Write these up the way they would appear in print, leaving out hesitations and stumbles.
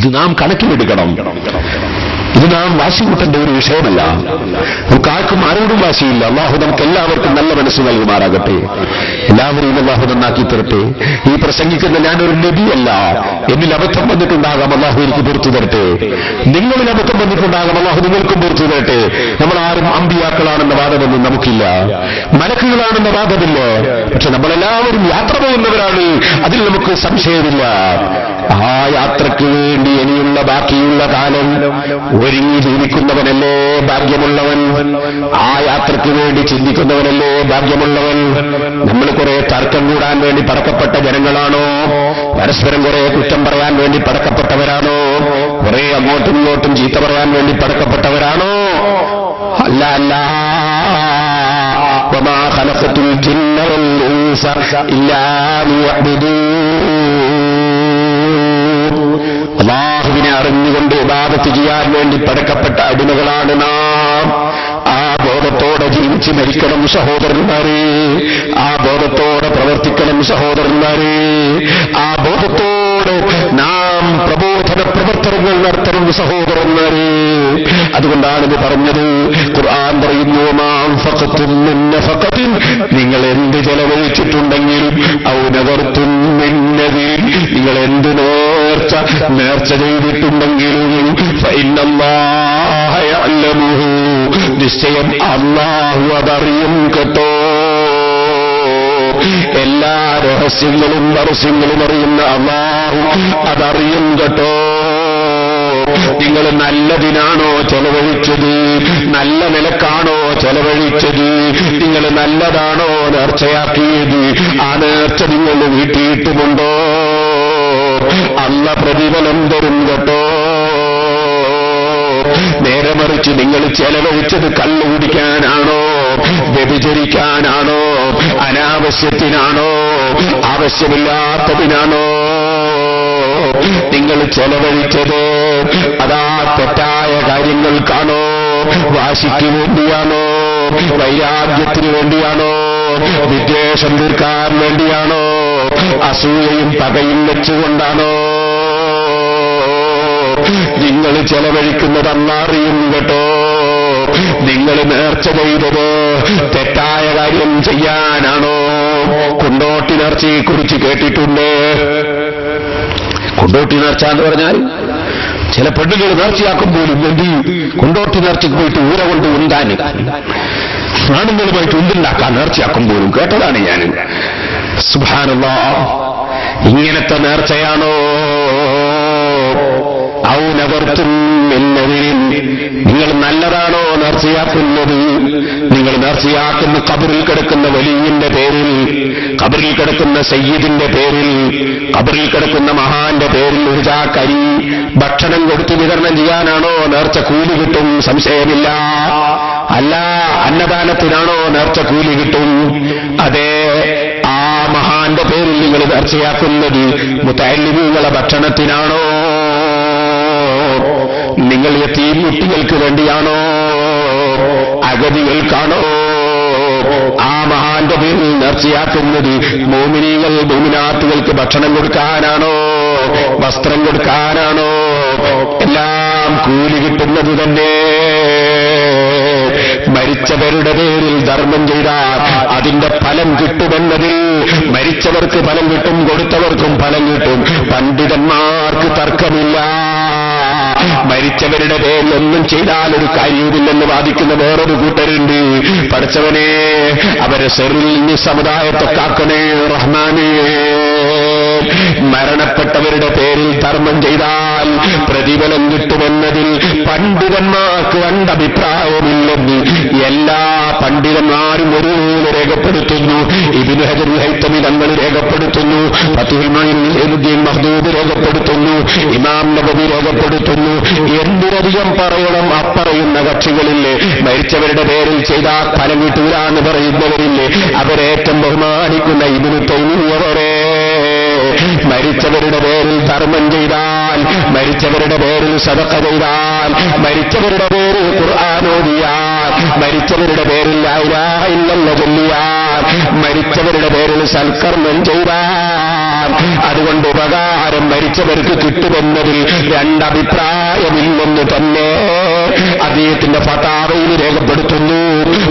ഇത് നാം കണക്കിലെടുക്കണം. ഇത് നാം വാശി കൂട്ടേണ്ട ഒരു വിഷയമല്ല. നമുക്ക് ആർക്കും ആരോടും വാശിയില്ല. അള്ളാഹു നമുക്ക് എല്ലാവർക്കും നല്ല മനസ്സ് നൽകുമാറാകട്ടെ. എല്ലാവരെയും അള്ളാഹു നന്നാക്കി തരട്ടെ. ഈ പ്രസംഗിക്കുന്ന ഞാനൊരു നബിയല്ല. എന്നിൽ അബദ്ധം വന്നിട്ടുണ്ടാകാം, അള്ളാഹു എനിക്ക് പുറത്തു തരട്ടെ. നിങ്ങളിൽ അബദ്ധം വന്നിട്ടുണ്ടാകാം, അള്ളാഹു നിങ്ങൾക്കും പുറത്തു തരട്ടെ. നമ്മൾ ആരും അമ്പിയാക്കളാണെന്ന വാദമൊന്നും നമുക്കില്ല, മലക്കുകളാണെന്ന വാദമില്ല. പക്ഷെ നമ്മളെല്ലാവരും യാത്ര പോകുന്നവരാണ്, അതിൽ നമുക്ക് സംശയമില്ല. ആ യാത്രയ്ക്ക് വേണ്ടി ഇനിയുള്ള ബാക്കിയുള്ള കാലം ഒരുങ്ങി ജീവിക്കുന്നവനല്ലേ ഭാഗ്യമുള്ളവൻ. ആ യാത്രയ്ക്ക് വേണ്ടി ചിന്തിക്കുന്നവനല്ലേ ഭാഗ്യമുള്ളവൻ. നമ്മൾ കുറെ തർക്കം കൂടാൻ വേണ്ടി പടക്കപ്പെട്ട ജനങ്ങളാണോ? പരസ്പരം കുറെ കുറ്റം പറയാൻ വേണ്ടി പടക്കപ്പെട്ടവരാണോ? കുറെ അങ്ങോട്ടും ഇങ്ങോട്ടും ചീത്ത പറയാൻ വേണ്ടി പടക്കപ്പെട്ടവരാണോ? അല്ല അല്ല. വമാ ഖലഖതുൽ ജിന്ന വൽ ഇൻസ ഇല്ലാ ലിയഅ്ബുദൂൻ. അല്ലാഹുവിനെ അറിഞ്ഞുകൊണ്ട് ഇബാദത്ത് ചെയ്യാൻ വേണ്ടി പടക്കപ്പെട്ട അടിമകളാണ് നാം. ആ ബോധത്തോടെ ജീവിച്ച് മരിക്കണം സഹോദരന്മാരെ. ആ ബോധത്തോടെ പ്രവർത്തിക്കണം സഹോദരന്മാരെ. ആ ബോധത്തോടെ നാം പ്രബോധന പ്രവർത്തനങ്ങൾ നടത്തണം സഹോദരന്മാരെ. അതുകൊണ്ടാണ് ഇത് പറഞ്ഞത്. ഖുർആൻ പറയുന്നു, മാ അൻഫഖതും മിൻ നഫഖത്തിൻ, നിങ്ങൾ എന്ത് ചെലവഴിച്ചിട്ടുണ്ടെങ്കിലും, ഔ നദർതും മിൻ നദീർ, നിങ്ങൾ എന്ത് നേർച്ച ചെയ്തിട്ടുണ്ടെങ്കിലും, ഫഇന്നല്ലാഹ യഅലമുഹു, നിശ്ചയം അല്ലാഹു അതറിയും കേട്ടോ. എല്ലാ രഹസ്യങ്ങളും പരസ്യങ്ങളും അറിയുന്ന അല്ലാഹു അതറിയും കേട്ടോ. നിങ്ങൾ നല്ലതിനാണോ ചെലവഴിച്ചത്? നല്ല നിലക്കാണോ ചെലവഴിച്ചത്? നിങ്ങൾ നല്ലതാണോ നേർച്ചയാക്കിയത്? ആ നേർച്ച നിങ്ങൾ വീട്ടിയിട്ടുമുണ്ടോ? അല്ല പ്രതിഫലം തരും കേട്ടോ. നേരെ മറിച്ച് നിങ്ങൾ ചെലവഴിച്ചത് കള്ളു കുടിക്കാനാണോ? വ്യഭിചരിക്കാനാണോ? അനാവശ്യത്തിനാണോ? ആവശ്യമില്ലാത്തതിനാണോ നിങ്ങൾ ചെലവഴിച്ചത്? അതാ തെറ്റായ കാര്യങ്ങൾക്കാണോ? വാശിക്ക് വേണ്ടിയാണോ? വൈരാഗ്യത്തിന് വേണ്ടിയാണോ? വിദ്വേഷം തീർക്കാൻ വേണ്ടിയാണോ? അസൂയയും പകയും വെച്ചുകൊണ്ടാണോ നിങ്ങൾ ചെലവഴിക്കുന്നത്? അന്നറിയും കേട്ടോ. നിങ്ങൾ നേർച്ച ചെയ്തത് തെറ്റായ കാര്യം ചെയ്യാനാണോ? കൊണ്ടോട്ടി നേർച്ചയെ കുറിച്ച് കേട്ടിട്ടുണ്ട്. കൊണ്ടോട്ടി നേർച്ച എന്ന് പറഞ്ഞാൽ ചില പെണ്ണുകൾ നേർച്ചയാക്കും പോലും വേണ്ടി കൊണ്ടോട്ടി നേർച്ചയ്ക്ക് പോയിട്ട് ഊര കൊണ്ട് ഉണ്ടാൻ ആണുങ്ങളുമായിട്ട് ഉണ്ടുണ്ടാക്കാൻ നേർച്ചയാക്കും പോലും കേട്ടതാണ് ഞാൻ. സുബ്ഹാനല്ലാഹ്. ഇങ്ങനത്തെ നേർച്ചയാണോ? ഔ നദർതും മിൻ നദീരിൻ, നിങ്ങൾ നല്ലതാണോ നേർച്ചയാക്കുന്നത്? നിങ്ങൾ നേർച്ചയാക്കുന്ന ഖബറിൽ കിടക്കുന്ന വലിയന്റെ പേരിൽ, ഖബറിൽ കിടക്കുന്ന സയ്യിദിന്റെ പേരിൽ, ഖബറിൽ കിടക്കുന്ന മഹാന്റെ പേരിൽ ഒരു ചാക്കരി ഭക്ഷണം കൊടുത്ത് വിതരണം ചെയ്യാനാണോ നേർച്ച? കൂലി കിട്ടും, സംശയമില്ല. അല്ല, അന്നദാനത്തിനാണോ നേർച്ച? കൂലി കിട്ടും. അതെ, ആ മഹാന്റെ പേരിൽ നിങ്ങൾ നേർച്ചയാക്കുന്നത് മുതഅല്ലിമീങ്ങളെ ഭക്ഷണത്തിനാണോ? നിങ്ങൾ യതീം കുട്ടികൾക്ക് വേണ്ടിയാണോ? അഗതികൾക്കാണോ? ആ മഹാന്റെ പേരിൽ നേർച്ചയാക്കുന്നത് മോമിനീകൾ മോമിനാത്തുകൾക്ക് ഭക്ഷണം കൊടുക്കാനാണോ? വസ്ത്രം കൊടുക്കാനാണോ? എല്ലാം കൂലി കിട്ടുന്നത് തന്നെ. മരിച്ചവരുടെ പേരിൽ ധർമ്മം ചെയ്താൽ അതിന്റെ ഫലം കിട്ടുമെന്നതിൽ മരിച്ചവർക്ക് ഫലം കിട്ടും, കൊടുത്തവർക്കും ഫലം കിട്ടും. പണ്ഡിതന്മാർക്ക് തർക്കമില്ല. മരിച്ചവരുടെ പേരിൽ ഒന്നും ചെയ്താൽ ഒരു കാര്യവുമില്ലെന്ന് വാദിക്കുന്ന വേറൊരു കൂട്ടരുണ്ട്. പഠിച്ചവനെ, അവരെ സെറിൽ സമുദായത്തെ കാക്കണേ റഹ്മാനേ. മരണപ്പെട്ടവരുടെ പേരിൽ ധർമ്മം ചെയ്താൽ പ്രതിഫലം കിട്ടുമെന്നതിൽ പണ്ഡിതന്മാർക്ക് രണ്ടഭിപ്രായമില്ലെന്ന് എല്ലാ പണ്ഡിതന്മാരും ഒരുപോലെ രേഖപ്പെടുത്തുന്നു. ഇബ്നു ഹജറുൽ ഹൈതമി തങ്ങൾ രേഖപ്പെടുത്തുന്നു, ഫത്ഹുൽ മുഈൻ മഖ്ദൂദ് രേഖപ്പെടുത്തുന്നു, ഇമാം നബവി രേഖപ്പെടുത്തുന്നു. എന്തിനധികം പറയണം? അപ്പറയുന്ന കക്ഷികളില്ലേ, മരിച്ചവരുടെ പേരിൽ ചെയ്താൽ ഫലം കിട്ടൂല എന്ന് പറയുന്നവരില്ലേ, അവരേറ്റം ബഹുമാനിക്കുന്ന ഇബ്നു തൈമിയ്യ വരെ മരിച്ചവരുടെ പേരിൽ ധർമ്മം ചെയ്താൽ, മരിച്ചവരുടെ പേരിൽ സദഖ ചെയ്താൽ, മരിച്ചവരുടെ പേരിൽ ഖുർആൻ ഓതിയാൽ, മരിച്ചവരുടെ പേരിൽ ലാ ഇലാഹ ഇല്ലല്ലാഹ് ചൊല്ലിയാൽ, മരിച്ചവരുടെ പേരിൽ സൽക്കർമ്മം ചെയ്താൽ അതുകൊണ്ട് ഉപകാരം പ്രകാരം മരിച്ചവർക്ക് കിട്ടുമെന്നതിൽ രണ്ടഭിപ്രായമില്ലെന്ന് തന്നെ അദ്ദേഹത്തിന്റെ ഫതാവയിൽ രേഖപ്പെടുത്തുന്നു.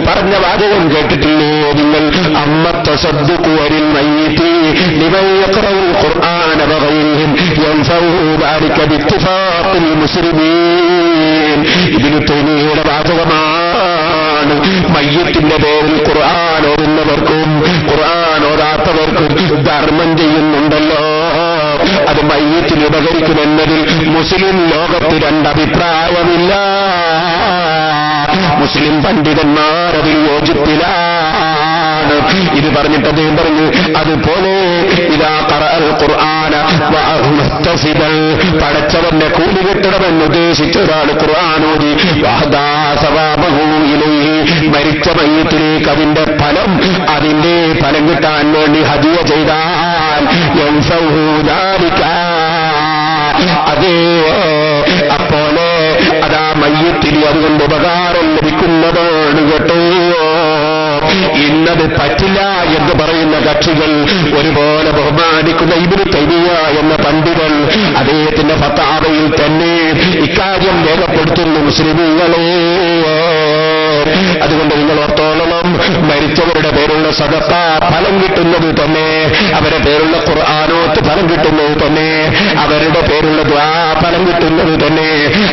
പറഞ്ഞ വാചകം കേട്ടിട്ടില്ലേ നിങ്ങൾ? അമ്മത്തസദ്ദുഖു അനിൽ മയ്യിതി ലിമൻ യഖറഉൽ ഖുർആന വഗൈരിഹിം യൻഫഉഹു ദാലിക ബിഇത്തിഫാഖിൽ മുസ്ലിമീൻ. ഇബ്നു തൈമിയ്യയുടെ വാചകമാണ്. മയ്യിത്തിന്റെ പേരിൽ ഖുർആൻ ഓതുന്നവർക്കും ഖുർആൻ ഓതാത്തവർക്കും ധർമ്മം ചെയ്യുന്നുണ്ടല്ലോ, അത് മയ്യിത്തിന് ഉപകരിക്കുമെന്നതിൽ മുസ്ലിം ലോകത്ത് രണ്ടഭിപ്രായമില്ല. മുസ്ലിം പണ്ഡിതന്മാർ അതിൽ യോജിപ്പിലാണ്. ഇത് പറഞ്ഞിട്ട് അദ്ദേഹം പറഞ്ഞു, അതുപോലെ ഇദാ ഖറഅൽ ഖുർആന വഅഹ്തസിബൽ, പടച്ചവന്റെ കൂലി കിട്ടണമെന്ന് ഉദ്ദേശിച്ച ഒരാൾ ഖുർആൻ ഓതി വഹദാ സവാബഹു ഇലൈഹി, മരിച്ച മയ്യിത്തിലേക്ക് അതിന്റെ ഫലം കിട്ടാൻ വേണ്ടി ഹദിയ ചെയ്താൽ യൻഫഉഹു ദാലിക, അതേ അപ്പോലെ അതാ മയ്യിത്തിന് അതുകൊണ്ട് ഉപകാരം ലഭിക്കുന്നതാണ് കേട്ടോ. ഇന്നത് പറ്റില്ല എന്ന് പറയുന്ന കക്ഷികൾ ഒരുപോലെ ബഹുമാനിക്കുന്ന ഇബ്നു തൈമിയ്യ എന്ന പണ്ഡിതൻ അദ്ദേഹത്തിന്റെ ഫത്വായിൽ തന്നെ ഇക്കാര്യം രേഖപ്പെടുത്തുന്നു. മുസ്ലിമീങ്ങളെ, അതുകൊണ്ട് നിങ്ങൾ ഓർത്തോളണം, മരിച്ചവരുടെ പേരുള്ള സദഖ ഫലം കിട്ടുന്നത് തന്നെ, അവരുടെ പേരുള്ള ഖുർആനോത്ത് ഫലം കിട്ടുന്നത് തന്നെ, അവരുടെ പേരുള്ള ദുആ ഫലം കിട്ടുന്നത് തന്നെ,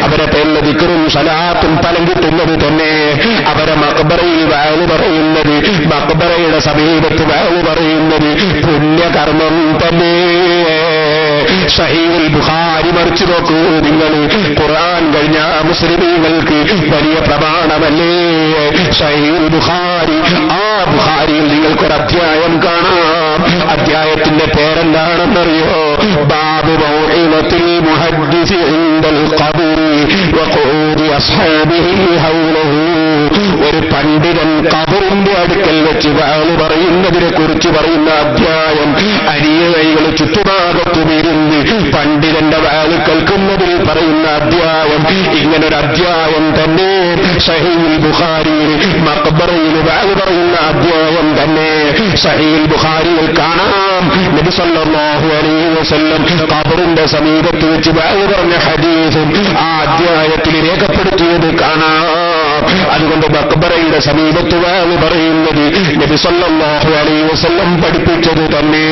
അവരുടെ പേരുള്ള ദിക്റും സലാത്തും ഫലം കിട്ടുന്നത് തന്നെ, അവരെ മഖ്ബറയിൽ വഅദ് പറയുന്നത്, മഖ്ബറയുടെ സമീപത്ത് വഅദ് പറയുന്നത് പുണ്യകർമ്മം തന്നെ. സഹീഹുൽ ബുഖാരി മറിച്ചു നോക്കൂ നിങ്ങൾ. ഖുർആൻ കഴിഞ്ഞ മുസ്ലിമീങ്ങൾക്ക് വലിയ പ്രമാണമല്ലേ സഹീഹുൽ ബുഖാരി. ആ ബുഖാരിയിൽ നിങ്ങൾക്കൊരു അധ്യായം കാണാം. അധ്യായത്തിന്റെ പേരെന്താണെന്നറിയോ? ബാബു മൗഇദത്തിൽ മുഹദ്ദിസി ഇൻദൽ ഖബറി വഖൂദി അസ്ഹാബിഹി ഹൗലഹു. ഒരു പണ്ഡിതൻ ഖബറിന്റെ അടുക്കൽ വെച്ച് വഅദ് പറയുന്നതിനെ കുറിച്ച് പറയുന്ന അധ്യായം. അനുയായികൾ ചുറ്റുഭാഗത്തുമിരുന്ന് പണ്ഡിതന്റെ വഅദ് കേൾക്കുന്നതിൽ പറയുന്ന അധ്യായം. ഇങ്ങനൊരു അധ്യായം തന്നെ സഹീഹുൽ ബുഖാരിയിൽ മഖ്ബറയിൽ വഅദ് പറയുന്ന അധ്യായം തന്നെ സഹീഹുൽ ബുഖാരിയിൽ കാണാം. നബി സല്ലല്ലാഹു അലൈഹി വസല്ലം ഖബറിന്റെ സമീപത്ത് വെച്ച് വഅദ് പറഞ്ഞ ഹദീസും ആ അധ്യായത്തിൽ രേഖപ്പെടുത്തിയത് കാണാം. അതുകൊണ്ട് മഖ്ബറയുടെ സമീപത്ത് വഅദ് പറയുന്നത് നബി സല്ലല്ലാഹു അലൈഹി വസല്ലം പഠിപ്പിച്ചത് തന്നെ.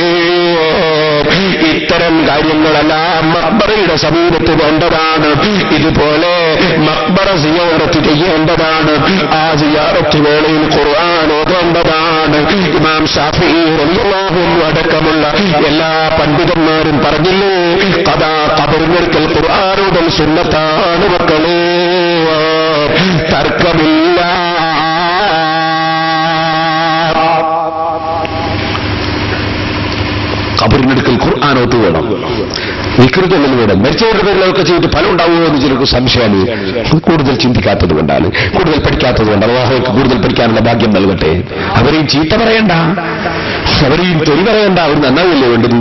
ഇത്തരം കാര്യങ്ങളെല്ലാം മഖ്ബറയുടെ സമീപത്ത് വേണ്ടതാണ്. ഇതുപോലെ മഖ്ബറ സിയാറത്ത് ചെയ്യേണ്ടതാണ്. ആ സിയാറത്ത് വേളയിൽ ഖുർആൻ ഓതേണ്ടതാണ്. ഇമാം ശാഫിഈ റളിയല്ലാഹു അൻഹു അടക്കമുള്ള എല്ലാ പണ്ഡിതന്മാരും പറഞ്ഞില്ലേ, ഖബറിനടുക്കൽ ഖുർആൻ ഓതൽ സുന്നത്താണ് മക്കളെ, തർക്കമില്ല. ഖബറിനടുക്കൽ ഖുർആനോത്ത് വേണം, വിക്രുതങ്ങൾ വേണം. മരിച്ചവരുടെ പേരിലൊക്കെ ചെയ്തിട്ട് ഫലം ഉണ്ടാവുമോ എന്ന് ചിലർക്ക് സംശയമാണ്. കൂടുതൽ ചിന്തിക്കാത്തത് കൊണ്ടാണ്, കൂടുതൽ പഠിക്കാത്തത് കൊണ്ട്. അല്ലാഹുവേ കൂടുതൽ പഠിക്കാനുള്ള ഭാഗ്യം നൽകട്ടെ. അവരെയും ചീത്ത പറയണ്ട, അവരെയും തൊലി പറയണ്ട. അവർ നന്നാവില്ലേ വേണ്ടത്?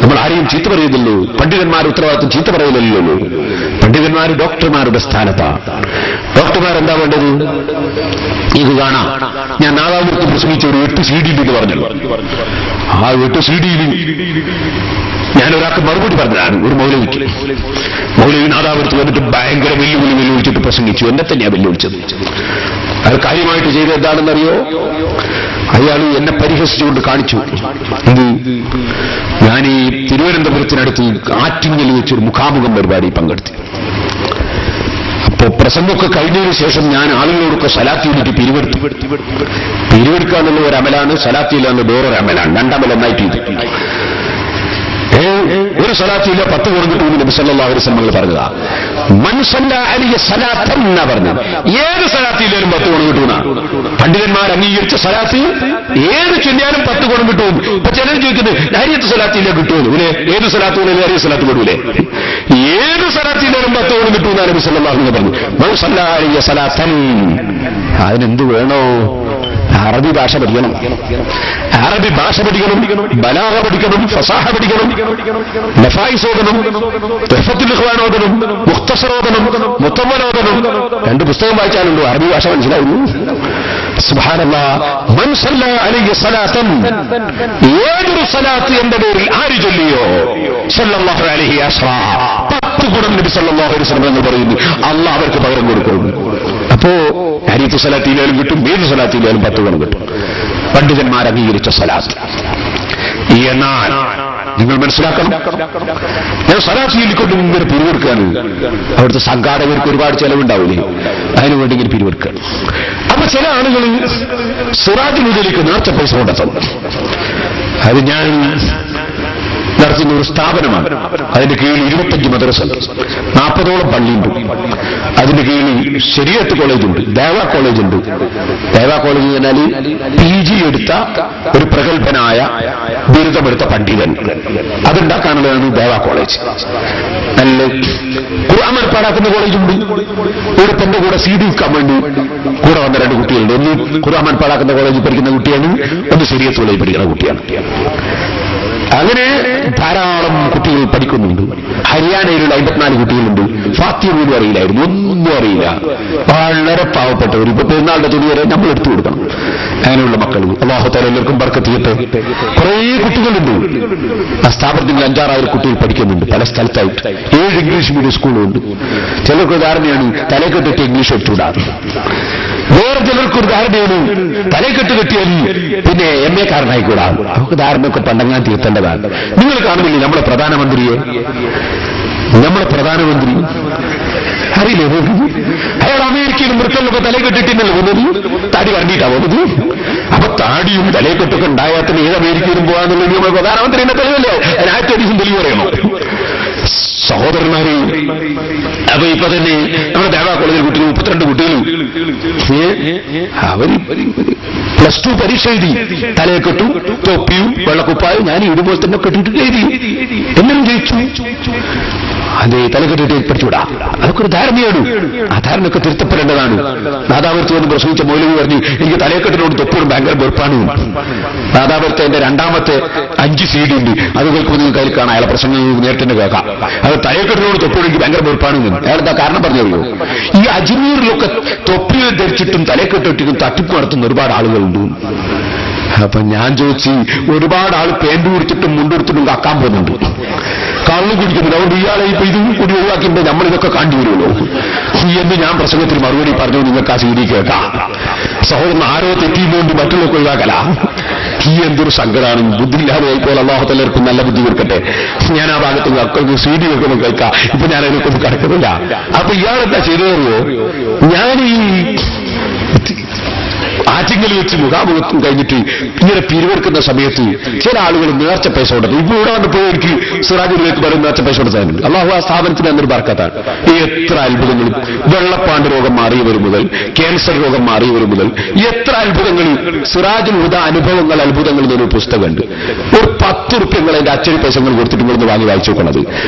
നമ്മൾ ആരെയും ചീത്ത പറയുന്നില്ലല്ലോ. പണ്ഡിതന്മാർ ഉത്തരവാദിത്വം ചീത്ത പറയുന്നില്ലല്ലോ. പണ്ഡിതന്മാർ ഡോക്ടർമാരുടെ സ്ഥാനത്താണ്. ഡോക്ടർമാരെന്താ വേണ്ടത്? ഇത് കാണാം. ഞാൻ നാദാപുരത്ത് പ്രസംഗിച്ച ഒരു 8 CD എന്ന് പറഞ്ഞല്ലോ. ആ 8 CD-യിൽ ഞാനൊരാൾക്ക് മറുപടി പറഞ്ഞതാണ്. ഒരു മൗലവിക്ക്, മൗലവി നാദാപുരത്ത് വന്നിട്ട് ഭയങ്കര വെല്ലുവിളിച്ചിട്ട് പ്രസംഗിച്ചു. എന്നെ തന്നെയാ വെല്ലുവിളിച്ചത്. അയാൾ കാര്യമായിട്ട് ചെയ്തത് എന്താണെന്നറിയോ? അയാൾ എന്നെ പരിഹസിച്ചുകൊണ്ട് കാണിച്ചു. ഇത് ഞാൻ ഈ തിരുവനന്തപുരത്തിനടുത്ത് ആറ്റിങ്ങൽ വെച്ചൊരു മുഖാമുഖം പരിപാടി പങ്കെടുത്തു. അപ്പോ പ്രസംഗമൊക്കെ കഴിഞ്ഞതിന് ശേഷം ഞാൻ ആളുകളോടൊക്കെ സലാത്തി വിളിട്ട് പിരിവെടുക്കുക എന്നുള്ള ഒരു അമലാണ്, സലാത്തിയില്ല എന്നുള്ള വേറൊരു അമലാണ്. രണ്ടമൽ ഒന്നായിട്ട് ഒരു സലാത്തിയില്ല 10 കൊടുത്തിട്ട് നബി സല്ലല്ലാഹു അലൈഹി വസല്ലം പറഞ്ഞതാ. മൻ സല്ല അലൈഹി സലാത്തൻ എന്നാ പറഞ്ഞത്. ഏത് സലാത്തിയിലും 10 ഗുണം കിട്ടുന്ന പണ്ഡിതന്മാർ അംഗീകരിച്ച സലാത്തി ഏത് ചൊല്ലിയാലും 10 ഗുണം കിട്ടും. ഇപ്പൊ ചിലർ ചോദിക്കുന്നത് ഹരിയത്ത് സലാത്തിയില്ല കിട്ടുമെന്ന്. പിന്നെ ഏത് സലാത്ത് പോലെ ഹരിയ സലാത്ത് പെടൂലേ? ഏത് സലാത്തിയിലും 10 ഗുണം കിട്ടുമെന്ന് നബി സല്ലല്ലാഹു അലൈഹി വസല്ലം പറഞ്ഞു. മൻ സല്ല അലൈഹി സലാത്തൻ. അതിനെന്ത് വേണോ? അറബി ഭാഷ പഠിക്കണം, അറബി ഭാഷ പഠിക്കണം, ബലാഗ പഠിക്കണം, ഫസാഹ പഠിക്കണം, നഫായിസ് ഓതണം, തുഹ്ഫത്തുൽ ഇഖ്വാൻ ഓതണം, മുഖ്തസർ ഓതണം, മുത്തവ്വൽ ഓതണം. 2 പുസ്തകം വായിച്ചാലുണ്ടോ അറബി ഭാഷ മനസ്സിലാവുന്നു? സുബ്ഹാനല്ലാഹ്. മൻ സല്ല അലൈഹി സലാത്തൻ, ഏതൊരു സലാത്ത് എന്റെ പേരിൽ ആര് ചൊല്ലിയോ, സല്ലല്ലാഹു അലൈഹി അസ്റാ 10 ഗുണം നബി സല്ലല്ലാഹു അലൈഹി വസല്ലം എന്ന് പറയുന്നു അള്ളാഹ് അവർക്ക് പകരം കൊടുക്കുന്നു. അപ്പോ ഹരീത്ത് സ്വലാത്തിലായാലും കിട്ടും, ഏത് സ്വലാത്തിലായാലും 10 ഗുണം കിട്ടും. പണ്ഡിതന്മാർ അംഗീകരിച്ച സ്വലാത്ത്. എന്നാൽ നിങ്ങൾ മനസ്സിലാക്കണം, ഞാൻ സ്വലാത്ത് ചൊല്ലിക്കൊണ്ട് ഇങ്ങനെ പിരിവെടുക്കുകയാണ്. അവിടുത്തെ സംഘാടകർക്ക് ഒരുപാട് ചെലവുണ്ടാവില്ലേ, അതിനുവേണ്ടി ഇങ്ങനെ പിരിവെടുക്കുകയാണ്. അപ്പൊ ചില ആളുകൾ സിറാജുൽ ഹുദയിലേക്ക് നേർച്ച പൈസ കൊണ്ടെത്തും. അത് ഞാൻ നടത്തുന്ന ഒരു സ്ഥാപനമാണ്. അതിന്റെ കീഴിൽ 25 മദ്രസയുണ്ട്, 40ഓളം പള്ളിയുണ്ട്. അതിന്റെ കീഴിൽ ശരീഅത്ത് കോളേജുണ്ട്, ദേവ കോളേജുണ്ട്. ദേവ കോളേജ് എന്നാൽ PG എടുത്ത ഒരു പ്രഗത്ഭനായ ബിരുദമെടുത്ത പണ്ഡിതൻ, അതുണ്ടാക്കാനുള്ളതാണ് ദേവ കോളേജ്. നല്ല ഖുർആൻ പാടാക്കുന്ന കോളേജുണ്ട്. ഒരു പെന്റെ കൂടെ CD വിൽക്കാൻ വേണ്ടി കൂടെ വന്ന 2 കുട്ടികളുണ്ട്. ഒന്ന് ഖുർആൻ പാടാക്കുന്ന കോളേജിൽ പഠിക്കുന്ന കുട്ടിയാണ്, ഒന്ന് ശരീഅത്ത് കോളേജിൽ പഠിക്കുന്ന കുട്ടിയാണ്. അങ്ങനെ ധാരാളം കുട്ടികൾ പഠിക്കുന്നുണ്ട്. ഹരിയാനയിലുള്ള 54 കുട്ടികളുണ്ട്. ഫാത്തിഹ പോലും അറിയില്ലായിരുന്നു, ഒന്നും അറിയില്ല. വളരെ പാവപ്പെട്ടവർ. ഇപ്പൊ പെരുന്നാളുടെ തുണി വരെ നമ്മൾ എടുത്തു കൊടുക്കണം. അങ്ങനെയുള്ള മക്കൾ അല്ലാഹു തആല എല്ലാവർക്കും ബർക്കത്ത് ചെയ്യട്ടെ. കുറേ കുട്ടികളുണ്ട്. ആ സ്ഥാപനത്തിൽ 5,000-6,000 കുട്ടികൾ പഠിക്കുന്നുണ്ട് പല സ്ഥലത്തായിട്ട്. 7 ഇംഗ്ലീഷ് മീഡിയം സ്കൂളുണ്ട്. ചിലർക്ക് ധാരണയാണ് തലക്കെട്ടിട്ട് ഇംഗ്ലീഷ് എടുത്തുകൂടാ. വേറെ ചിലർക്കൊരു ധാരണയാണ് തലക്കെട്ട് കെട്ടിയാൽ പിന്നെ MA കാരനായിക്കൂടാ. അവർക്ക് ധാരണയൊക്കെ പണ്ടങ്ങാൻ തീർത്തേണ്ടതാണ്. നിങ്ങൾ കാണുന്നില്ലേ നമ്മളെ പ്രധാനമന്ത്രി അറിയില്ലേ? അയാൾ അമേരിക്കയിലും ബ്രിട്ടനിലൊക്കെ തലക്കെട്ടിട്ടിന്നല്ലോ പോകുന്നത്. താടി കണ്ടിട്ടാ പോകുന്നത്. അപ്പൊ താടിയും തലക്കെട്ടൊക്കെ ഉണ്ടായാത്തിന് ഏത് അമേരിക്കയിലും പോകാന്നുള്ളത് നമ്മുടെ പ്രധാനമന്ത്രിയുടെ തെളിവല്ലേ? അതിനായിട്ട് ഒരു തെളിവ് പറയണോ സഹോദരന്മാരെ? അപ്പൊ ഇപ്പൊ തന്നെ നമ്മുടെ ദേവാ കോളേജിൽ കുട്ടികൾ 32 കുട്ടികൾ അവര് +2 പരീക്ഷ എഴുതി. തലയെക്കെട്ടും തൊപ്പിയും വെള്ളക്കുപ്പായും ഞാൻ ഇടുമ്പോൾ തന്നെ കെട്ടിട്ട് എഴുതി. എന്നും ജയിച്ചു. അതെ, തലക്കെട്ടിട്ട് പഠിച്ചുകൂടാ. അതൊക്കെ ഒരു ധാരണയാണ്. ആ ധാരണയൊക്കെ തിരുത്തപ്പെടേണ്ടതാണ്. നാദാപുരത്ത് വന്ന് പ്രസംഗിച്ച മൗലവി പറഞ്ഞു എനിക്ക് തലക്കെട്ടിനോട് തൊപ്പോഴും ഭയങ്കര വെറുപ്പാണ്. നാദാപുരത്തെ എന്റെ 2ാമത്തെ 5 CD ഉണ്ട്. അത് കേൾക്കുമ്പോൾ നിങ്ങൾക്ക് അതിൽ കാണാം. അയാളെ പ്രസംഗം നേരിട്ട് തന്നെ കേൾക്കാം. അത് തലക്കെട്ടിനോട് തൊപ്പോഴും എനിക്ക് ഭയങ്കര വെറുപ്പാണ്. അയാളെന്താ കാരണം പറഞ്ഞറിയോ? ഈ അജ്മീറിലൊക്കെ തൊപ്പി ധരിച്ചിട്ടും തലക്കെട്ടിട്ടും തട്ടിപ്പ് നടത്തുന്ന ഒരുപാട് ആളുകളുണ്ട്. അപ്പൊ ഞാൻ ചോദിച്ചു, ഒരുപാട് ആൾ പേന്റ് കൊടുത്തിട്ടും മുണ്ടെടുത്തിട്ടും കക്കാൻ പോകുന്നുണ്ട്, കള്ളു കുടിക്കുന്നുണ്ട്. അതുകൊണ്ട് ഇയാളെ ഇപ്പൊ ഇതും കൂടി ഒഴിവാക്കിയിട്ട് നമ്മളിതൊക്കെ കണ്ടു വരുമല്ലോ എന്ന് ഞാൻ പ്രസംഗത്തിൽ മറുപടി പറഞ്ഞു. നിങ്ങൾക്ക് ആ CD കേൾക്കാം. സഹോദരൻ ആരോ തെറ്റിയുകൊണ്ട് മറ്റുള്ളവർക്ക് ഒഴിവാക്കല. ഈ എന്തൊരു സങ്കടമാണ്. ബുദ്ധിയില്ലാതെ ആയിപ്പോൾ അല്ലാഹു തആല നല്ല ബുദ്ധി കൊടുക്കട്ടെ. ഞാൻ ആ ഭാഗത്ത് മക്കൾക്ക് CD വെക്കുമ്പോൾ കേൾക്കാം. ഇപ്പൊ ഞാൻ അതിനൊക്കെ കിടക്കുന്നില്ല. അപ്പൊ ഇയാളെന്താ ചെയ്തതറിയോ? ഞാൻ ഈ ആറ്റിങ്ങൽ വെച്ച് മുഖാമുഖത്തും കഴിഞ്ഞിട്ട് ഇങ്ങനെ പിരിവെടുക്കുന്ന സമയത്ത് ചില ആളുകൾ നേർച്ച പൈസ കൊടുത്തു. ഇപ്പൊ ഇവിടെ വന്നപ്പോൾ എനിക്ക് സിറാജുലേക്ക് പറയും നേർച്ച പൈസ കൊടുത്തായിരുന്നു. അല്ലാഹു ആ സ്ഥാപനത്തിന് എന്നൊരു ബർക്കത്താണ്. എത്ര അത്ഭുതങ്ങളും. വെള്ളപ്പാണ്ട് രോഗം മാറിയവർ മുതൽ ക്യാൻസർ രോഗം മാറിയവർ മുതൽ എത്ര അത്ഭുതങ്ങൾ. സിറാജുൽ ഹുദ അനുഭവങ്ങൾ അത്ഭുതങ്ങൾ എന്നൊരു പുസ്തകമുണ്ട്. ഒരു 10 റുപ്യങ്ങൾ അതിന്റെ അച്ചടി പൈസകൾ കൊടുത്തിട്ട് ഇവിടുന്ന് വാങ്ങി വായിച്ചു നോക്കണത്.